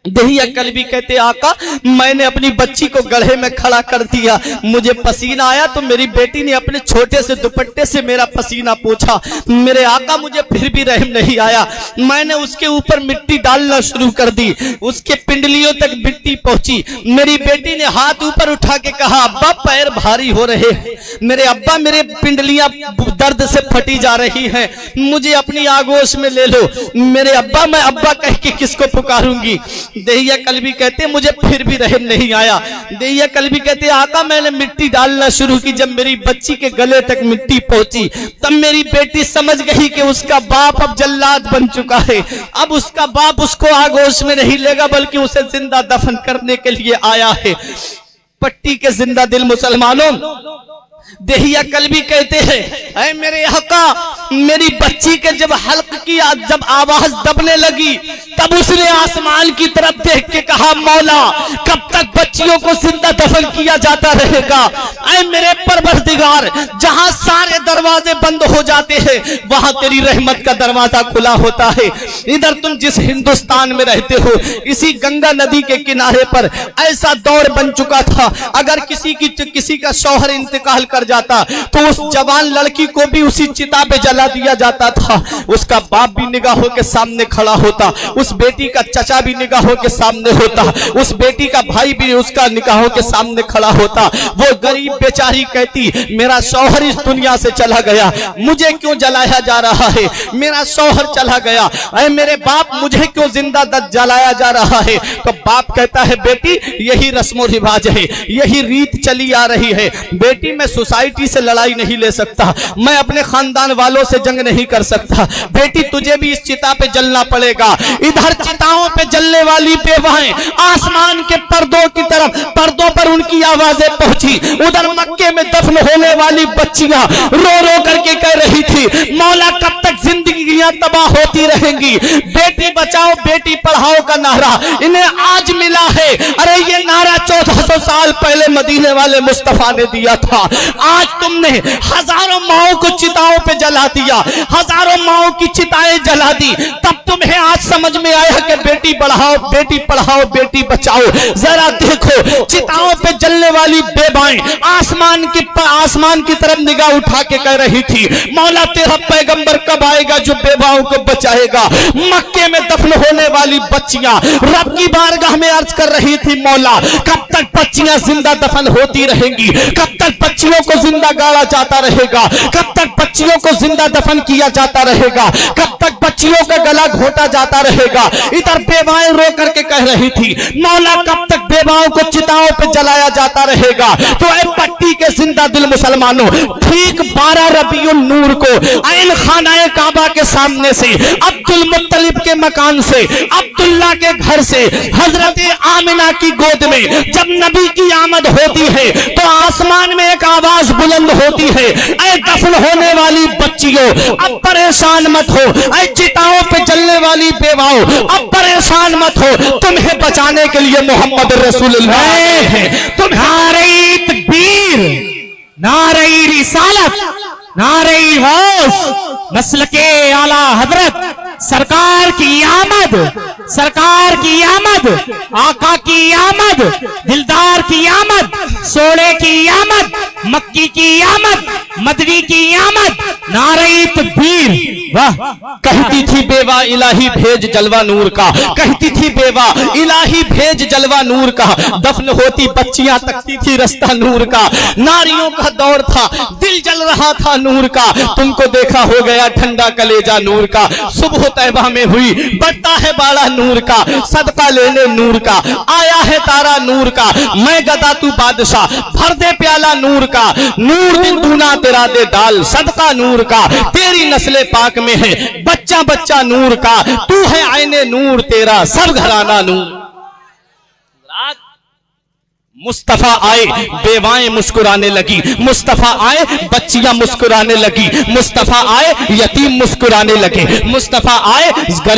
दहिया कल्बी कहते आका मैंने अपनी बच्ची को गड्ढे में खड़ा कर दिया, मुझे पसीना आया तो मेरी बेटी ने अपने छोटे से दुपट्टे से मेरा पसीना पोंछा, मेरे आका मुझे फिर भी रहम नहीं आया, मैंने उसके ऊपर मिट्टी डालना शुरू कर दी, उसके पिंडलियों तक मिट्टी पहुंची। मेरी बेटी ने हाथ ऊपर उठा के कहा अब्बा पैर भारी हो रहे हैं, मेरे अब्बा मेरे पिंडलियां दर्द से फटी जा रही हैं, मुझे अपनी आगोश में ले लो। मेरे अब्बा मैं अब्बा कह के किसको पुकारूंगी? दहिया कल्बी कहते मुझे फिर भी रहम नहीं आया। दहिया कल्बी कहते आका मैंने मिट्टी डालना शुरू की, जब मेरी बच्ची के गले तक मिट्टी पहुंची तब मेरी बेटी समझ गई कि उसका बाप अब जल्लाद बन चुका है, अब उसका बाप उसको आगोश में नहीं लेगा बल्कि उसे जिंदा दफन करने के लिए आया है। पट्टी के जिंदा दिल मुसलमानों, दहिया कल्बी कहते हैं ऐ मेरे हका मेरी बच्ची के जब हल्क की जब आवाज दबने लगी तब उसने आसमान की तरफ देख के कहा मौला कब तक बच्चियों को जिंदा दफन किया जाता रहेगा? ऐ मेरे परवरदिगार जहां सारे दरवाजे बंद हो जाते हैं वहां तेरी रहमत का दरवाजा खुला होता है। इधर तुम जिस हिंदुस्तान में रहते हो इसी गंगा नदी के किनारे पर ऐसा दौर बन चुका था, अगर किसी का शौहर इंतकाल कर जाता तो उस जवान लड़की को भी उसी चिता पे जला दिया जाता था, उसका बाप भी निगाहों के सामने खड़ा होता, उस बेटी का चचा भी निगाहों के सामने होता, उस बेटी का भाई भी उसका निगाहों के सामने खड़ा होता। वो गरीब बेचारी कहती मेरा शौहर इस दुनिया से चला गया, मुझे क्यों जलाया जा रहा है, मेरा शौहर चला गया, अरे मेरे बाप मुझे क्यों जिंदा जलाया जा रहा है। तो बाप कहता है बेटी यही रस्मो रिवाज है, यही रीत चली आ रही है। बेटी मैं सोसाइटी से लड़ाई नहीं ले सकता, मैं अपने खानदान वालों से जंग नहीं कर सकता, बेटी तुझे भी इस चिता पे जलना पड़ेगा। इधर चिताओं पे जलने वाली बेवाएं आसमान के पर्दों की तरफ, पर्दों पर उनकी आवाजें पहुंची। उधर मक्के में दफन होने वाली बच्चियां रो रो करके कह रही थी मौला कब तक जिंदगियां तबाह होती रहेंगी। बेटी बचाओ बेटी पढ़ाओ का नारा इन्हें आज मिला है। अरे ये नारा 1400 साल पहले मदीने वाले मुस्तफा ने दिया था। आज तुमने हजारों माओं को चिताओं पे जला दिया, हजारों माओं की चिताएं जला दी, तब तुम्हें आज समझ में आया कि बेटी बढ़ाओ बेटी पढ़ाओ बेटी बचाओ। जरा देखो चिताओं पे जलने वाली बेवाएं आसमान की तरफ निगाह उठा के कह रही थी मौला तेरा पैगंबर कब आएगा जो बेवाओं को बचाएगा। मक्के में दफन होने वाली बच्चियां रब की बारगाह में अर्ज कर रही थी मौला कब तक बच्चियां जिंदा दफन होती रहेंगी, कब तक बच्चियों को जिंदा गाड़ा जाता रहेगा, कब तक बच्चियों को जिंदा दफन किया जाता रहेगा, कब तक बच्चियों का गला घोटा जाता रहेगा। इधर बेवाएं रो करके कह रही थी मौला कब तक बेवाओं को चिताओं पे जलाया जाता रहेगा। तो ऐ पट्टी के जिंदा दिल मुसलमानों, ठीक 12 रबीउल नूर को ऐन खानाए काबा के सामने से, अब्दुल मुत्तलिब के मकान से, अब्दुल्ला के घर से, हजरत आमिना की गोद में जब नबी की आमद होती है तो आसमान में एक आवाज बुलंद होती है ऐ दफन होने वाली बच्चियों अब परेशान मत हो, ऐ चिताओं पे जलने वाली बेवाओं अब परेशान मत हो, तुम्हें बचाने के लिए मोहम्मद रसूलुल्लाह है। तुम्हारे तकबीर, नारे रिसालत, नारे गौस, नस्ल के आला हजरत, सरकार की आमद, सरकार की आमद, आका की आमद, दिलदार की आमद, सोने की आमद, मक्की की आमद, मदवी की आमद, नारे तकबीर। वाह। कहती थी बेवा इलाही भेज जलवा नूर का, कहती थी बेवा इलाही भेज जलवा नूर का। दफन होती बच्चियां तकती थी रास्ता नूर का। नारियों का दौर था, दिल जल रहा था नूर का। तुमको देखा हो गया ठंडा कलेजा नूर का। सुबह तैबा में हुई बढ़ता है बाड़ा नूर का, सदका लेने नूर का। आया है तारा नूर का, मैं गदा तू बादशाह, भर दे प्याला नूर का। नूर दिन दूना तेरा दे डाल, सदका नूर का। तेरी नस्ले पाक में है बच्चा बच्चा नूर का। तू है आईने नूर तेरा सब घराना नूर। मुस्तफा आए बेवाएं मुस्कुराने लगी, मुस्तफा आए बच्चियां मुस्कुराने लगी, मुस्तफा आए यतीम मुस्कुराने लगे, मुस्तफा आए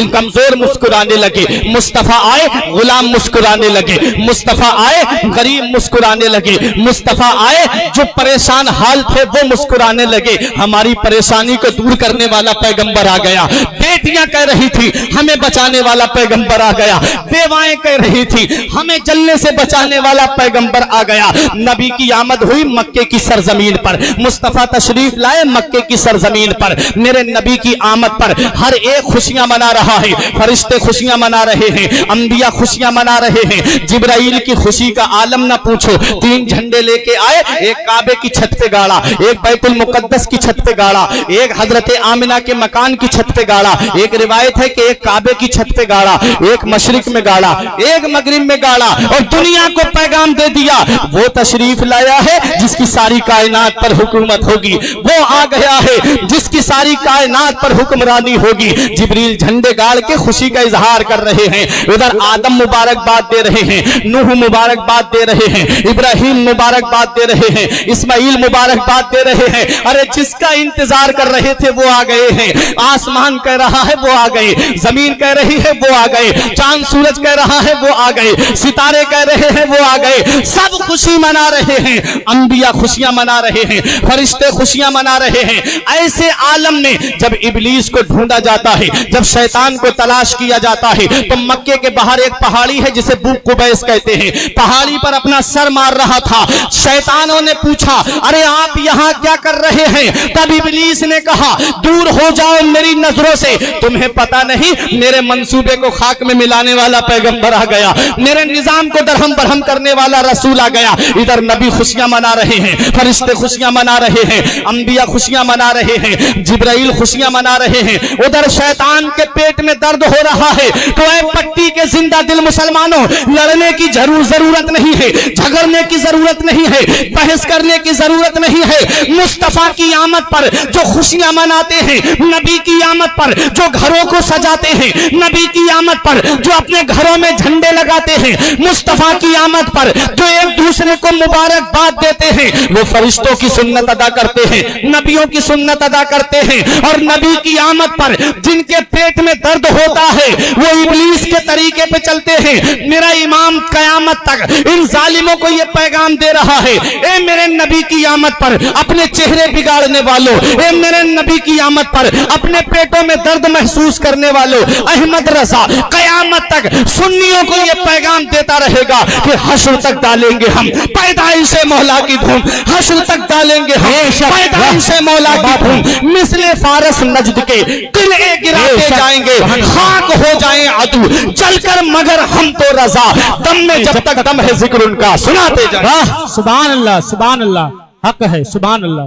कमजोर मुस्कुराने लगे, मुस्तफा आए गुलाम मुस्कुराने लगे, मुस्तफा आए गरीब मुस्कुराने लगे, मुस्तफा आए जो परेशान हाल थे वो मुस्कुराने लगे। हमारी परेशानी को दूर करने वाला पैगंबर आ गया। बेटियां कह रही थी हमें बचाने वाला पैगंबर आ गया। बेवाएं कह रही थी हमें जलने से बचाने वाला पैगंबर आ गया। नबी की आमद हुई मक्के की सरजमीन पर, मुस्तफा तशरीफ लाए मक्के की सरजमीन पर। मेरे नबी की आमद पर हर एक खुशियां मना रहा है, फरिश्ते खुशियां मना रहे हैं, अंबिया खुशियां मना रहे हैं। जिब्राइल की खुशी का आलम ना पूछो। 3 झंडे लेके आए, एक काबे की छत पे गाड़ा, एक बैतुल मुकद्दस की छत पे गाड़ा, एक हजरत आमिना के मकान की छत पे गाड़ा। एक रिवायत है कि एक काबे की छत पे गाड़ा, एक मशरिक में गाड़ा, एक मगरिब में गाड़ा और दुनिया को पैगाम दे दिया वो तशरीफ लाया है जिसकी सारी कायनात पर हुकूमत होगी। वो आ गया है जिसकी सारी कायनात पर हुक्मरानी होगी। जिब्रील झंडे गाड़ के खुशी का इजहार कर रहे हैं। उधर आदम मुबारकबाद दे रहे हैं, नूह मुबारकबाद दे रहे हैं, इब्राहिम मुबारकबाद दे रहे हैं, इस्माइल मुबारकबाद दे रहे हैं। अरे जिसका इंतजार कर रहे थे वो आ गए हैं। आसमान कह रहा है वो आ गए, जमीन कह रही है वो आ गए, चांद सूरज कह रहा है वो आ गए, सितारे कह रहे हैं वो आ गए। सब खुशी मना रहे हैं, अंबिया खुशियां मना रहे हैं, फरिश्ते खुशियां मना रहे हैं। ऐसे आलम में जब इब्लीस को ढूंढा जाता है, जब शैतान को तलाश किया जाता है, तो मक्के के बाहर एक पहाड़ी है जिसे बूक कुबैस कहते हैं। पहाड़ी पर अपना सर मार रहा था। शैतानों ने पूछा, अरे आप यहाँ क्या कर रहे हैं? तब इब्लीस ने कहा, दूर हो जाओ मेरी नजरों से, तुम्हें पता नहीं मेरे मंसूबे को खाक में मिलाने वाला पैगंबर आ गया, मेरे निजाम को दरहम बरहम करने वाला रसूल आ गया। इधर नबी खुशियां मना रहे हैं, फरिश्ते खुशियां मना रहे हैं, अंबिया खुशियां मना रहे हैं, जिब्राइल खुशियां मना रहे हैं। उधर शैतान के पेट में दर्द हो रहा है। तो ऐ पट्टी के जिंदा दिल मुसलमानों, लड़ने की जरूरत नहीं है, झगड़ने की जरूरत नहीं है, बहस करने की जरूरत नहीं है। मुस्तफा की आमद पर जो खुशियां मनाते हैं, नबी की आमद पर जो घरों को सजाते हैं, नबी की आमद पर जो अपने घरों में झंडे लगाते हैं, मुस्तफा की आमद पर जो एक दूसरे को मुबारकबाद देते हैं, वो फरिश्तों की सुन्नत अदा करते हैं, नबियों की सुन्नत अदा करते हैं। और नबी की आमद पर जिनके पेट में दर्द होता है, वो इब्लीस के तरीके पे चलते हैं। मेरा इमाम कयामत तक इन जालिमों को ये पैगाम दे रहा है, ए मेरे नबी की आमद पर अपने चेहरे बिगाड़ने वालों, ए मेरे नबी की आमद पर अपने पेटों में दर्द महसूस करने वालों, अहमद रजा कयामत तक सुन्नियों को ये पैगाम देता रहेगा कि हश्र तक डालेंगे हम पैदाइश मौला की धूम, हश्र तक डालेंगे हम पैदाइश मौला की धूम। मिसले फारस नजद के किले गिराते जाएंगे, खाक हो जाए अदू चलकर, मगर हम तो रजा, दम में जब तक दम है जिक्र उनका सुनाते जाएंगे। सुभान अल्लाह, सुभान अल्लाह, हक है, सुभान अल्लाह।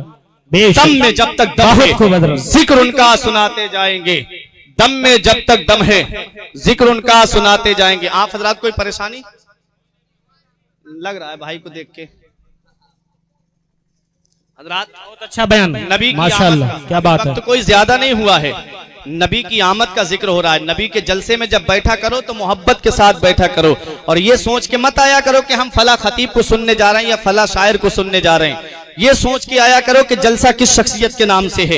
दम में जब तक दम है जिक्र उनका सुनाते जाएंगे, दम में जब तक दम है जिक्र उनका सुनाते जाएंगे। आप हजरात कोई परेशानी लग रहा है भाई को देख के? हजरात बहुत अच्छा बयान, नबी की माशाअल्लाह, क्या बात है। तो कोई ज्यादा नहीं हुआ है, नबी की आमद का जिक्र हो रहा है। नबी के जलसे में जब बैठा करो तो मोहब्बत के साथ बैठा करो, और ये सोच के मत आया करो कि हम फला खतीब को सुनने जा रहे हैं या फला शायर को सुनने जा रहे हैं। ये सोच के आया करो कि जलसा किस शख्सियत के नाम से है।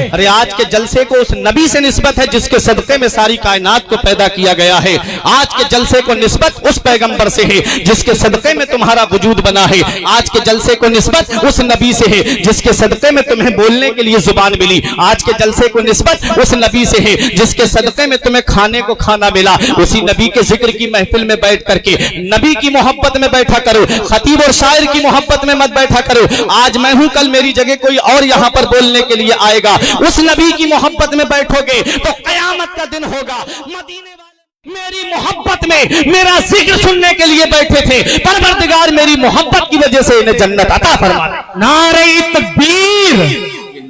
अरे आज के जलसे को उस नबी से निस्बत है जिसके सदक़े में सारी कायनात को पैदा किया गया है। आज के जलसे को निस्बत उस पैगंबर से है जिसके सदक़े में तुम्हारा वजूद बना है। आज के जलसे को निस्बत उस नबी से है जिसके सदक़े में तुम्हें बोलने के लिए जुबान मिली। आज के जलसे को निस्बत उस नबी से है जिसके सदक़े में तुम्हें खाने को खाना मिला। उसी नबी के जिक्र की महफिल में बैठ करके नबी की मोहब्बत में बैठा करो, खतीब और शायर की मोहब्बत में मत बैठा करो। आज मैं हूं, कल मेरी जगह कोई और यहां पर बोलने के लिए आएगा। उस नबी की मोहब्बत में बैठोगे तो कयामत का दिन होगा। मदीने वाले मेरी मोहब्बत में मेरा जिक्र सुनने के लिए बैठे थे, परवरदिगार मेरी मोहब्बत की वजह से इन्हें जन्नत अता फरमा। नारे तकबीर,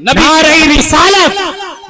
नारे रिसालत,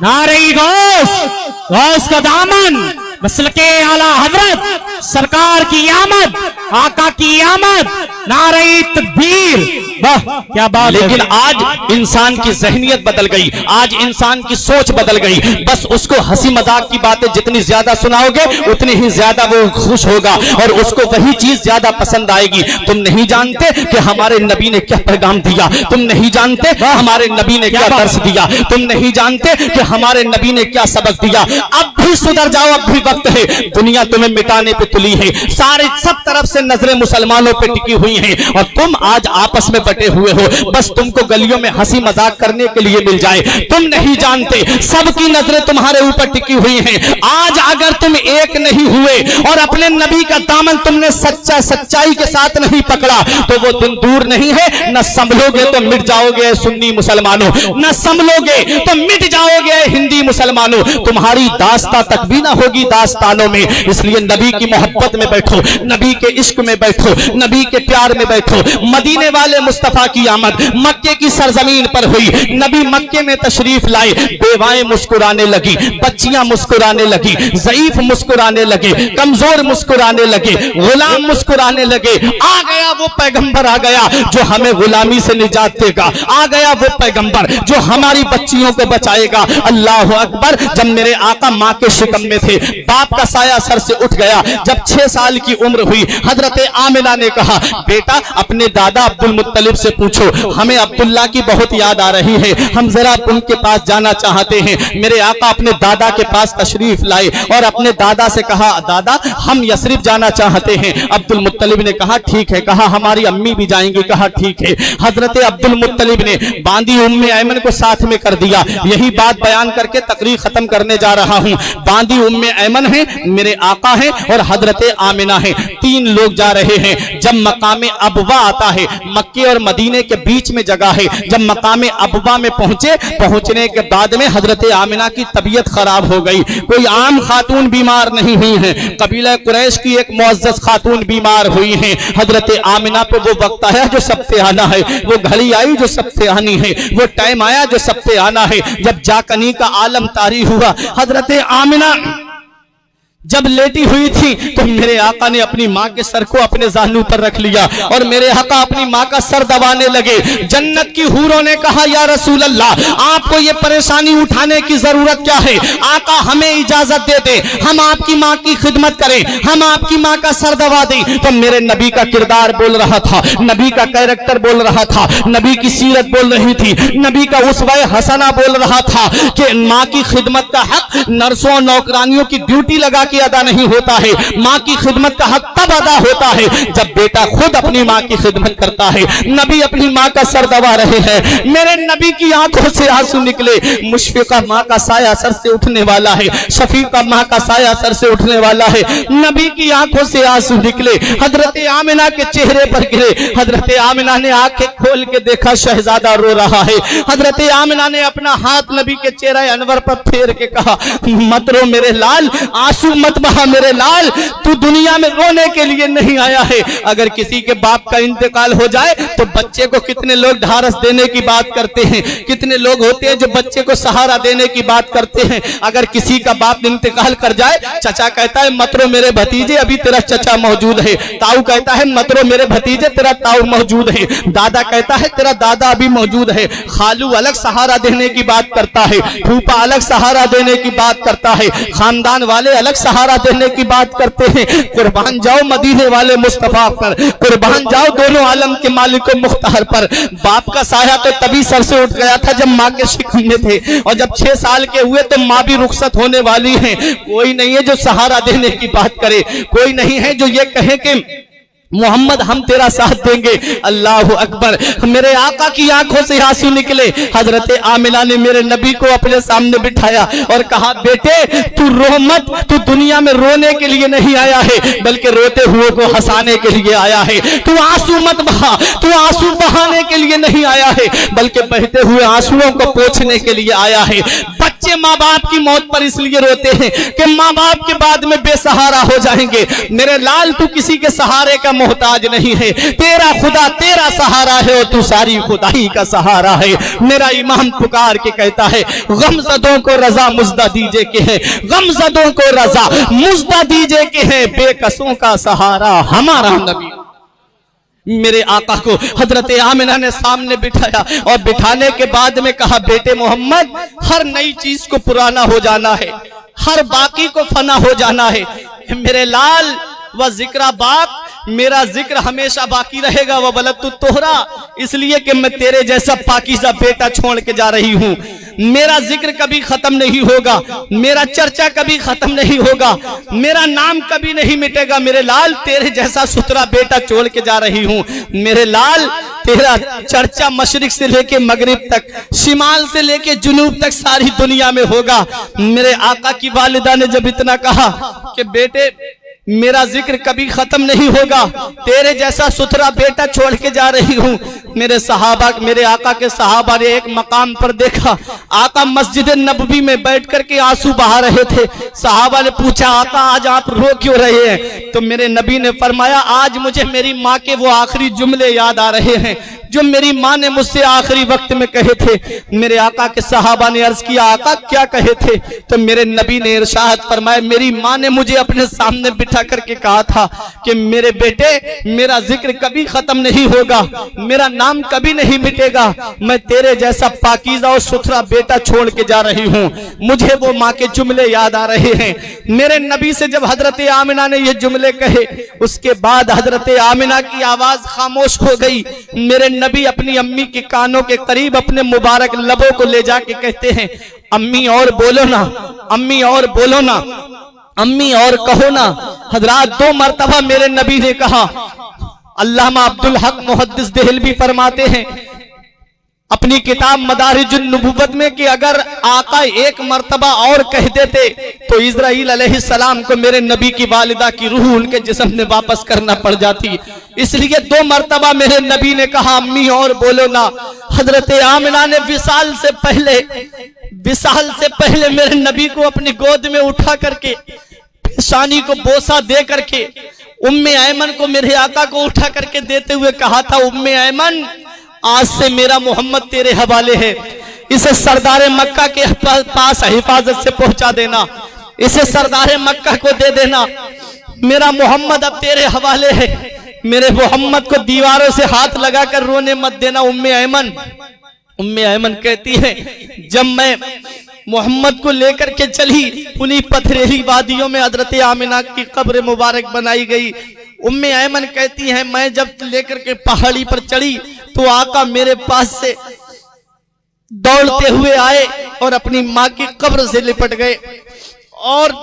नारे गौस का दामन, मसलके आला हजरत सरकार की आमद, आका की आमद, नारे तकबीर, वाह क्या बात। लेकिन आज इंसान की ज़हनियत बदल गई, आज इंसान की सोच बदल गई। बस उसको हंसी मजाक की बातें जितनी ज्यादा सुनाओगे उतनी ही ज्यादा वो खुश होगा और उसको वही चीज ज्यादा पसंद आएगी। तुम नहीं जानते कि हमारे नबी ने क्या पैगाम दिया, तुम नहीं जानते हमारे नबी ने क्या दर्स दिया, तुम नहीं जानते कि हमारे नबी ने क्या सबक दिया। अब भी सुधर जाओ, अब भी वक्त है। दुनिया तुम्हें मिटाने पे तुली है, सारे सब तरफ से नजरें मुसलमानों पे टिकी हुई हैं और तुम आज आपस में बटे हुए हो। बस तुमको गलियों में हंसी मजाक करने के लिए मिल जाए। तुम नहीं जानते सबकी नजरें तुम्हारे ऊपर टिकी हुई हैं। आज अगर तुम एक नहीं हुए और अपने नबी का दामन तुमने सच्चाई के साथ नहीं पकड़ा तो वो दिन दूर नहीं है। न संभलोगे तो मिट जाओगे सुन्नी मुसलमानों, न संभलोगे तो मिट जाओगे हिंदी मुसलमानों। तुम्हारी दास्ता तक भी ना होगी दास्तानों में। इसलिए नबी की मोहब्बत में बैठो, नबी के इश्क में बैठो, नबी के प्यार में बैठो। मदीने वाले मुस्तफा की आमद मक्के की सरजमीन पर हुई। नबी मक्के में तशरीफ लाए, बेवाएं मुस्कुराने लगी, बच्चियां मुस्कुराने लगी, ज़ईफ मुस्कुराने लगे, कमजोर मुस्कुराने लगे, गुलाम मुस्कुराने लगे। आ गया वो पैगंबर, आ गया जो हमें गुलामी से निजात देगा। आ गया वो पैगंबर जो हमारी बच्चियों को बचाएगा। अल्लाह अकबर। जब मेरे आका माँ के शिकम में थे। बाप का साया सर से उठ गया। जब 6 साल की उम्र हुई, हजरत आमिना ने कहा, बेटा अपने दादा अब्दुल मुत्तलिब से पूछो, हमें अब्दुल्ला की बहुत याद आ रही है, हम जरा उनके पास जाना चाहते हैं। मेरे आका अपने दादा के पास तशरीफ लाए और अपने दादा से कहा, दादा हम यसरिब जाना चाहते हैं। अब्दुल मुत्तलिब ने कहा ठीक है। कहा हमारी अम्मी भी जाएंगी। कहा ठीक है। हजरत अब्दुल मुत्तलिब ने बांदी उम्मे ऐमन को साथ में कर दिया। यही बात बयान करके तकरीर खत्म करने जा रहा हूं। बांदी उम्मे ऐमन है, मेरे आका है और हजरत आमिना है, 3 लोग जा रहे हैं। जब मकामे अबवा आता है, मक्के और मदीने के बीच में जगह है, जब मकामे अबवा में पहुंचने के बाद में हजरत आमिना की तबीयत खराब हो गई। कोई आम खातून बीमार नहीं हुई है, कबीला कुरैश की एक मुअज़्ज़ज़ खातून बीमार हुई है। हजरत आमिना पे वो वक्त आया जो सबसे आना है, वो घड़ी आई जो सबसे आनी है, वो टाइम आया जो सबसे आना है। जब जाकनी का आलम तारी हुआ, हजरत आमिना जब लेटी हुई थी तो मेरे आका ने अपनी माँ के सर को अपने जानु पर रख लिया और मेरे आका अपनी माँ का सर दबाने लगे। जन्नत की हूरों ने कहा, या रसूल अल्लाह, आपको ये परेशानी उठाने की जरूरत क्या है? आका हमें इजाजत दे दे, हम आपकी माँ की खिदमत करें, हम आपकी माँ का सर दबा दें। तो मेरे नबी का किरदार बोल रहा था, नबी का कैरेक्टर बोल रहा था, नबी की सीरत बोल रही थी, नबी का उसवाए हसना बोल रहा था कि माँ की खिदमत का हक नर्सों नौकरानियों की ड्यूटी लगा अदा नहीं होता है। माँ की खिदमत का हक तब अदा होता है जब बेटा खुद अपनी माँ की खिदमत करता है। नबी अपनी माँ का सर दबा रहे हैं। मेरे नबी की आंखों से आंसू निकले। मुशफिका माँ का साया सर से उठने वाला है, शफीका माँ का साया सर से उठने वाला है। नबी की आंखों से आंसू निकले, हजरत आमिना के चेहरे पर गिरे। हजरत आमिना ने आंखें खोल के देखा, शहजादा रो रहा है। हजरत आमिना ने अपना हाथ नबी के चेहरे अनवर पर फेर के कहा, मत रो मेरे लाल, आंसू मत बहा मेरे लाल, तू दुनिया में रोने के लिए नहीं आया है। अगर किसी के बाप का इंतकाल हो जाए तो बच्चे को कितने लोग ढारस देने की बात करते हैं, कितने लोग होते हैं जो बच्चे को सहारा देने की बात करते हैं। अगर किसी का बाप इंतकाल कर जाए, चचा कहता है मत रो मेरे भतीजे, अभी तेरा चचा मौजूद है। ताऊ कहता है मत रो मेरे भतीजे, तेरा ताऊ मौजूद है। दादा कहता है तेरा दादा अभी मौजूद है। खालू अलग सहारा देने की बात करता है, फूफा अलग सहारा देने की बात करता है, खानदान वाले अलग सहारा देने की बात करते हैं। कुर्बान जाओ मदीने वाले मुस्तफा पर, कुर्बान जाओ दोनों आलम के मालिक मुख्तार पर। बाप का साया तो तभी सर से उठ गया था जब माँ के शिकम में थे, और जब 6 साल के हुए तो माँ भी रुखसत होने वाली है। कोई नहीं है जो सहारा देने की बात करे, कोई नहीं है जो ये कहे कि मोहम्मद हम तेरा साथ देंगे। अल्लाह अकबर। मेरे आका की आंखों से आंसू निकले। हजरत आमिना ने मेरे नबी को अपने सामने बिठाया और कहा, बेटे तू रो मत, तू दुनिया में रोने के लिए नहीं आया है बल्कि रोते हुए को हंसाने के लिए आया है। तू आंसू मत बहा, तू आंसू बहाने के लिए नहीं आया है बल्कि बहते हुए आंसुओं को पोंछने के लिए आया है। बच्चे माँ बाप की मौत पर इसलिए रोते हैं कि माँ बाप के बाद में बेसहारा हो जाएंगे। मेरे लाल तू किसी के सहारे का मोहताज नहीं है, तेरा खुदा तेरा सहारा है और तू सारी खुदाई का सहारा है। मेरा इमाम पुकार के कहता है, गमज़दों को रजा मुज़दा दीजे के हैं, गमज़दों को रजा मुज़दा दीजे के हैं, बेकसों का सहारा हमारा नबी। मेरे आका को हजरत आमिना ने सामने बिठाया और बिठाने के बाद में कहा, बेटे मोहम्मद हर नई चीज को पुराना हो जाना है, हर बाकी को फना हो जाना है। मेरे लाल व जिक्रा बाक, मेरा जिक्र हमेशा बाकी रहेगा। वह बलद तू तोहरा, इसलिए कि मैं तेरे जैसा पाकीज़ा बेटा छोड़ के जा रही हूँ। मेरा जिक्र कभी खत्म नहीं होगा, मेरा चर्चा कभी खत्म नहीं होगा, मेरा नाम कभी नहीं मिटेगा। मेरे लाल तेरे जैसा सुथरा बेटा छोड़ के जा रही हूँ। मेरे लाल तेरा चर्चा मशरिक से लेके मगरिब तक, शिमाल से लेके जुनूब तक सारी दुनिया में होगा। मेरे आका की वालिदा ने जब इतना कहा कि बेटे मेरा जिक्र कभी खत्म नहीं होगा, तेरे जैसा सुथरा बेटा छोड़ के जा रही हूँ। मेरे सहाबा, मेरे आका के सहाबा ने एक मकाम पर देखा, आका मस्जिद नबवी में बैठ कर के आंसू बहा रहे थे। सहाबा ने पूछा, आका आज आप रो क्यों रहे हैं? तो मेरे नबी ने फरमाया, आज मुझे मेरी माँ के वो आखिरी जुमले याद आ रहे हैं जो मेरी माँ ने मुझसे आखिरी वक्त में कहे थे। मेरे आका के सहाबा ने अर्ज किया, आका क्या कहे थे? तो मेरे नबी ने इरशाद फरमाया, मेरी माँ ने मुझे अपने सामने बिठा करके कहा था कि मेरे बेटे, मेरा जिक्र कभी खत्म नहीं होगा, मेरा नाम कभी नहीं मिटेगा, मैं तेरे जैसा पाकीज़ा और सुथरा बेटा छोड़ के जा रही हूँ। मुझे वो माँ के जुमले याद आ रहे हैं। मेरे नबी से जब हजरत आमिना ने ये जुमले कहे, उसके बाद हजरत आमिना की आवाज खामोश हो गई। मेरे नबी अपनी अम्मी के कानों के करीब अपने मुबारक लबों को ले जाके कहते हैं, अम्मी और बोलो ना, अम्मी और बोलो ना, अम्मी और कहो ना। हजरात 2 मरतबा मेरे नबी ने कहा। अल्लामा अब्दुल हक मुहद्दिस देहलवी फरमाते हैं अपनी किताब मदारिजुन नबुव्वत में कि अगर आका 1 मरतबा और कह देते तो इज़राइल अलैहिस्सलाम को मेरे नबी की वालिदा की रूह उनके जिस्म में वापस करना पड़ जाती। इसलिए 2 मरतबा मेरे नबी ने कहा, अम्मी और बोलो ना। हजरत आमिना ने विसाल से पहले मेरे नबी को अपनी गोद में उठा करके पेशानी को बोसा दे करके उम्मे ऐमन को, मेरे आका को उठा करके देते हुए कहा था, उम्मे ऐमन, आज से मेरा मोहम्मद तेरे हवाले है। इसे सरदार मक्का के पास हिफाजत से पहुंचा देना, इसे सरदार मक्का को दे देना। मेरा मोहम्मद अब तेरे हवाले है। मेरे मोहम्मद को दीवारों से हाथ लगाकर रोने मत देना उम्मे ऐमन। उम्मे ऐमन कहती है, जब मैं मोहम्मद को लेकर के चली, उन्हीं पथरीली वादियों में हजरत आमिना की कब्र मुबारक बनाई गई। उम्मे ऐमन कहती है, मैं जब लेकर के पहाड़ी पर चढ़ी तो आका मेरे पास से दौड़ते हुए आए और अपनी माँ की कब्र से लिपट गए और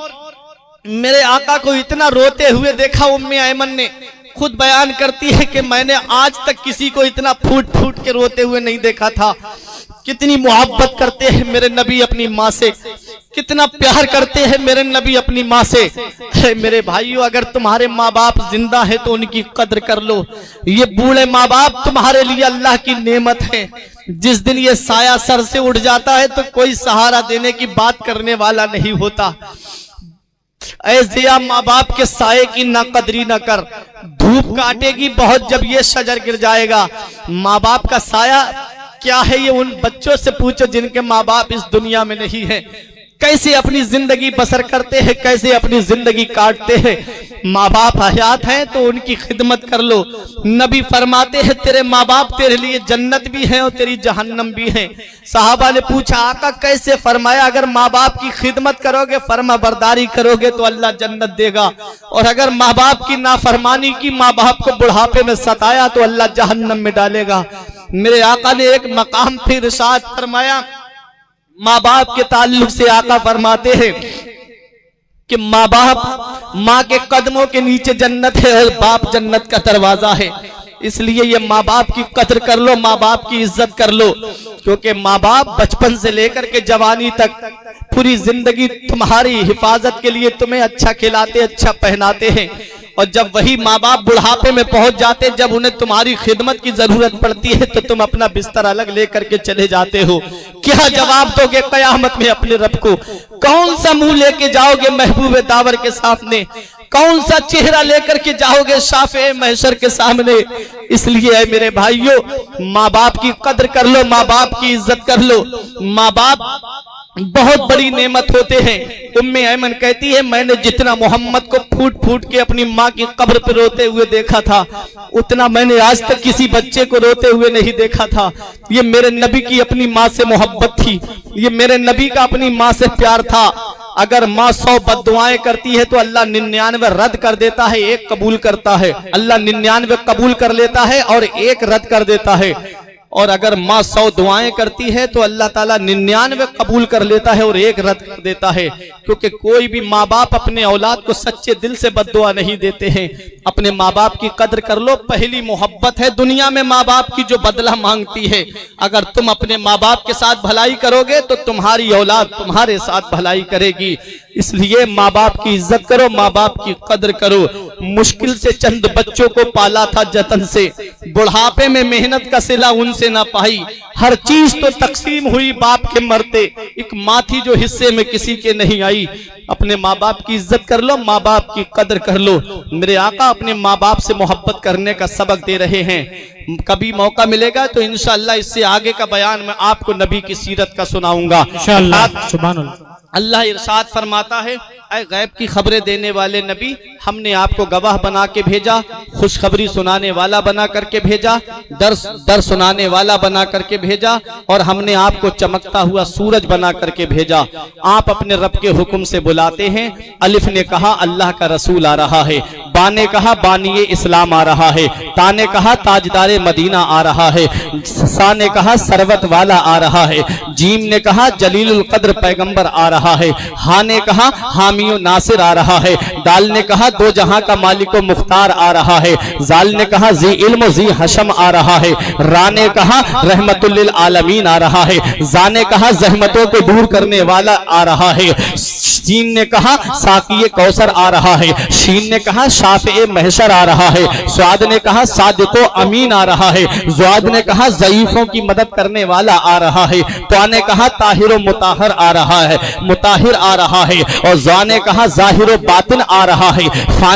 मेरे आका को इतना रोते हुए देखा। उम्मे ऐमन ने खुद बयान करती है कि मैंने आज तक किसी को इतना फूट फूट के रोते हुए नहीं देखा था। कितनी मोहब्बत करते हैं मेरे नबी अपनी माँ से, कितना प्यार करते हैं मेरे नबी अपनी माँ से। मेरे भाइयों, अगर तुम्हारे माँ बाप जिंदा है तो उनकी कद्र कर लो। ये बूढ़े माँ बाप तुम्हारे लिए अल्लाह की नेमत है। जिस दिन ये साया सर से उठ जाता है तो कोई सहारा देने की बात करने वाला नहीं होता। ऐसे माँ बाप के साये की ना कदरी ना कर, धूप काटेगी बहुत जब ये शजर गिर जाएगा। माँ बाप का साया क्या है ये उन बच्चों से पूछो जिनके माँ बाप इस दुनिया में नहीं है। कैसे अपनी जिंदगी बसर करते हैं, कैसे अपनी जिंदगी काटते हैं। माँ बाप हयात हैं तो उनकी खिदमत कर लो। नबी फरमाते हैं, तेरे माँ बाप तेरे लिए जन्नत भी है और तेरी जहन्नम भी है। साहबा ने पूछा, आका कैसे? फरमाया, अगर माँ बाप की खिदमत करोगे, फर्मा बरदारी करोगे तो अल्लाह जन्नत देगा, और अगर माँ बाप की नाफरमानी की, माँ बाप को बुढ़ापे में सताया तो अल्लाह जहन्नम में डालेगा। मेरे आका ने एक मकाम फिर इरशाद फरमाया, माँ बाप के ताल्लुक से आका फरमाते हैं कि माँ बाप, माँ के कदमों के नीचे जन्नत है और बाप जन्नत का दरवाजा है। इसलिए ये माँ बाप की कदर कर लो, माँ बाप की इज्जत कर लो, क्योंकि माँ बाप बचपन से लेकर के जवानी तक पूरी जिंदगी तुम्हारी हिफाजत के लिए तुम्हें अच्छा खिलाते, अच्छा पहनाते हैं, और जब वही माँ बाप बुढ़ापे में पहुंच जाते, जब उन्हें तुम्हारी खिदमत की जरूरत पड़ती है तो तुम अपना बिस्तर अलग लेकर के चले जाते हो। क्या जवाब दोगे कयामत में अपने रब को? कौन सा मुंह लेके जाओगे महबूब दावर के सामने? कौन सा चेहरा लेकर के जाओगे शाफ़े महशर के सामने? इसलिए है मेरे भाइयों, माँ बाप की कद्र कर लो, माँ बाप की इज्जत कर लो। माँ बाप बहुत बड़ी नेमत होते हैं। उम्मे ऐमन कहती है, मैंने जितना मोहम्मद को फूट फूट के अपनी माँ की कब्र पर रोते हुए देखा था, उतना मैंने आज तक किसी बच्चे को रोते हुए नहीं देखा था। ये मेरे नबी की अपनी माँ से मोहब्बत थी, ये मेरे नबी का अपनी माँ से प्यार था। अगर माँ 100 बद्दुआएं करती है तो अल्लाह 99 रद्द कर देता है, 1 कबूल करता है। अल्लाह 99 कबूल कर लेता है और 1 रद्द कर देता है। और अगर माँ 100 दुआएं करती है तो अल्लाह ताला 99 कबूल कर लेता है और 1 रद्द कर देता है। क्योंकि कोई भी माँ बाप अपने औलाद को सच्चे दिल से बद्दुआ नहीं देते हैं। अपने माँ बाप की कद्र कर लो, पहली मोहब्बत है दुनिया में माँ बाप की जो बदला मांगती है। अगर तुम अपने माँ बाप के साथ भलाई करोगे तो तुम्हारी औलाद तुम्हारे साथ भलाई करेगी। इसलिए माँ बाप की इज्जत करो, माँ बाप की कद्र करो। मुश्किल से चंद बच्चों को पाला था जतन से, बुढ़ापे में मेहनत का सिला उनसे ना पाई। हर चीज तो तकसीम हुई बाप के मरते, एक माँ थी जो हिस्से में किसी के नहीं आई। अपने माँ बाप की इज्जत कर लो, माँ बाप की कद्र कर लो। मेरे आका अपने माँ बाप से मोहब्बत करने का सबक दे रहे हैं। कभी मौका मिलेगा तो इंशाअल्लाह इससे आगे का बयान मैं आपको नबी की सीरत का सुनाऊंगा। इंशाअल्लाह। सुभान अल्लाह। अल्लाह इरशाद फरमाता है, ऐ गैब की खबरें देने वाले नबी, हमने आपको गवाह बना के भेजा, खुशखबरी सुनाने वाला बना करके भेजा, दर सुनाने वाला बना करके भेजा, और हमने आपको चमकता हुआ सूरज बना करके भेजा। आप अपने रब के हुक्म से बुलाते हैं। अलिफ ने कहा अल्लाह का रसूल आ रहा है, बा ने कहा बानिए इस्लाम आ रहा है, ता ने कहा ताजदारे मदीना आ रहा है, सा ने कहा सरवत वाला आ रहा है, जीम ने कहा जलीलुल कद्र पैगंबर आ रहा है, हा ने कहा हामियो नासिर आ रहा है, दाल ने कहा दो जहां का मालिको मुख्तार आ रहा है, जाल ने कहा जी इल्म जी हशम आ रहा है, रा ने कहा रहमतुल लिल आलमीन आ रहा है, जा ने कहा जहमतों को दूर करने वाला आ रहा है, सीन ने कहा साकिये कौसर आ रहा है, शीन ने कहा शाफ़े महशर आ रहा है, स्वाद ने कहा सादिको अमीन आ रहा है, ज़्वाद ने कहा ज़ईफों की मदद करने वाला आ रहा है, त्वा ने कहा ताहिर मुताहर आ रहा है, मुताहिर आ रहा है, और ज़ा ने कहा ज़ाहिर बातिन आ रहा है, फा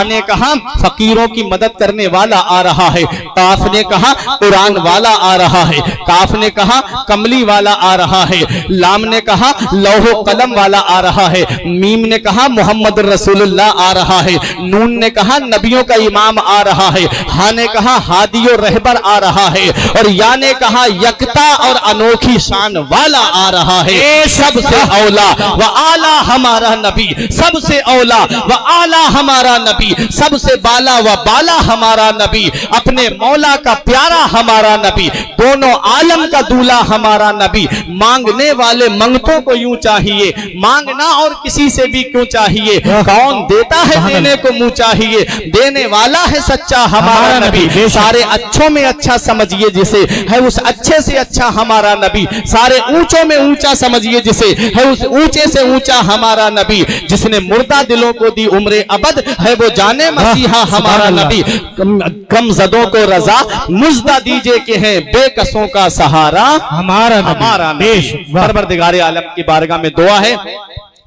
ने कहा फकीरों की मदद करने वाला आ रहा है, काफ ने कहा कुरान वाला आ रहा है, काफ ने कहा कमली वाला आ रहा है, लाम ने कहा लौहो कलम वाला आ रहा है, मीम ने कहा मोहम्मद रसूलुल्लाह आ रहा है, नून ने कहा नबियों का इमाम आ रहा है, हा ने कहा हादियो रहबर आ रहा है, और या ने कहा यकता और अनोखी शान वाला आ रहा है। सबसे औला व आला हमारा नबी, सबसे औला व आला हमारा नबी, सबसे बाला व बाला हमारा नबी, अपने मौला का प्यारा हमारा नबी, दोनों आलम का दूल्हा हमारा नबी। मांगने वाले मंगतों को यूं चाहिए, मांगना और किसी से भी क्यों चाहिए, कौन देता है देने को मुंह चाहिए, देने वाला है सच्चा हमारा नबी। सारे अच्छों में अच्छा समझिए जिसे, है उस अच्छे से अच्छा हमारा नबी। सारे ऊंचों में ऊंचा समझिए जिसे, है उस ऊंचे से ऊंचा हमारा नबी। जिसने मुर्दा दिलों को दी उम्रे अबद, है वो जाने मसीहा हमारा नबी। गमजदों को रजा मुज्दा दीजिए के हैं बेकसों का सहारा हमारा नबी। परवरदिगारे आलम की बारगाह में दुआ है,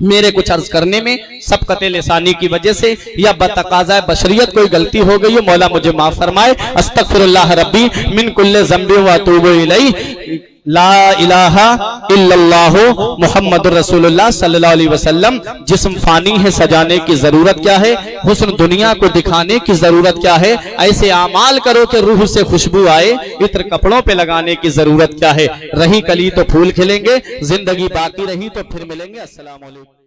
मेरे कुछ अर्ज करने में सबकत लिसानी की वजह से या बतकाज़ा बशरियत कोई गलती हो गई हो, मौला मुझे माफ फरमाए। अस्तगफिरुल्लाह रब्बी मिन कुल्ले ज़ंबि व अतूबु इलैहि। ला इलाहा इल्लल्लाहु मुहम्मदुर रसूलुल्लाह सल्लल्लाहु अलैहि वसल्लम। जिस्म फानी है, सजाने की जरूरत क्या है, हुस्न दुनिया को दिखाने की जरूरत क्या है। ऐसे आमाल करो कि रूह से खुशबू आए, इत्र कपड़ों पे लगाने की जरूरत क्या है। रही कली तो फूल खिलेंगे, जिंदगी बाकी रही तो फिर मिलेंगे। अस्सलाम वालेकुम।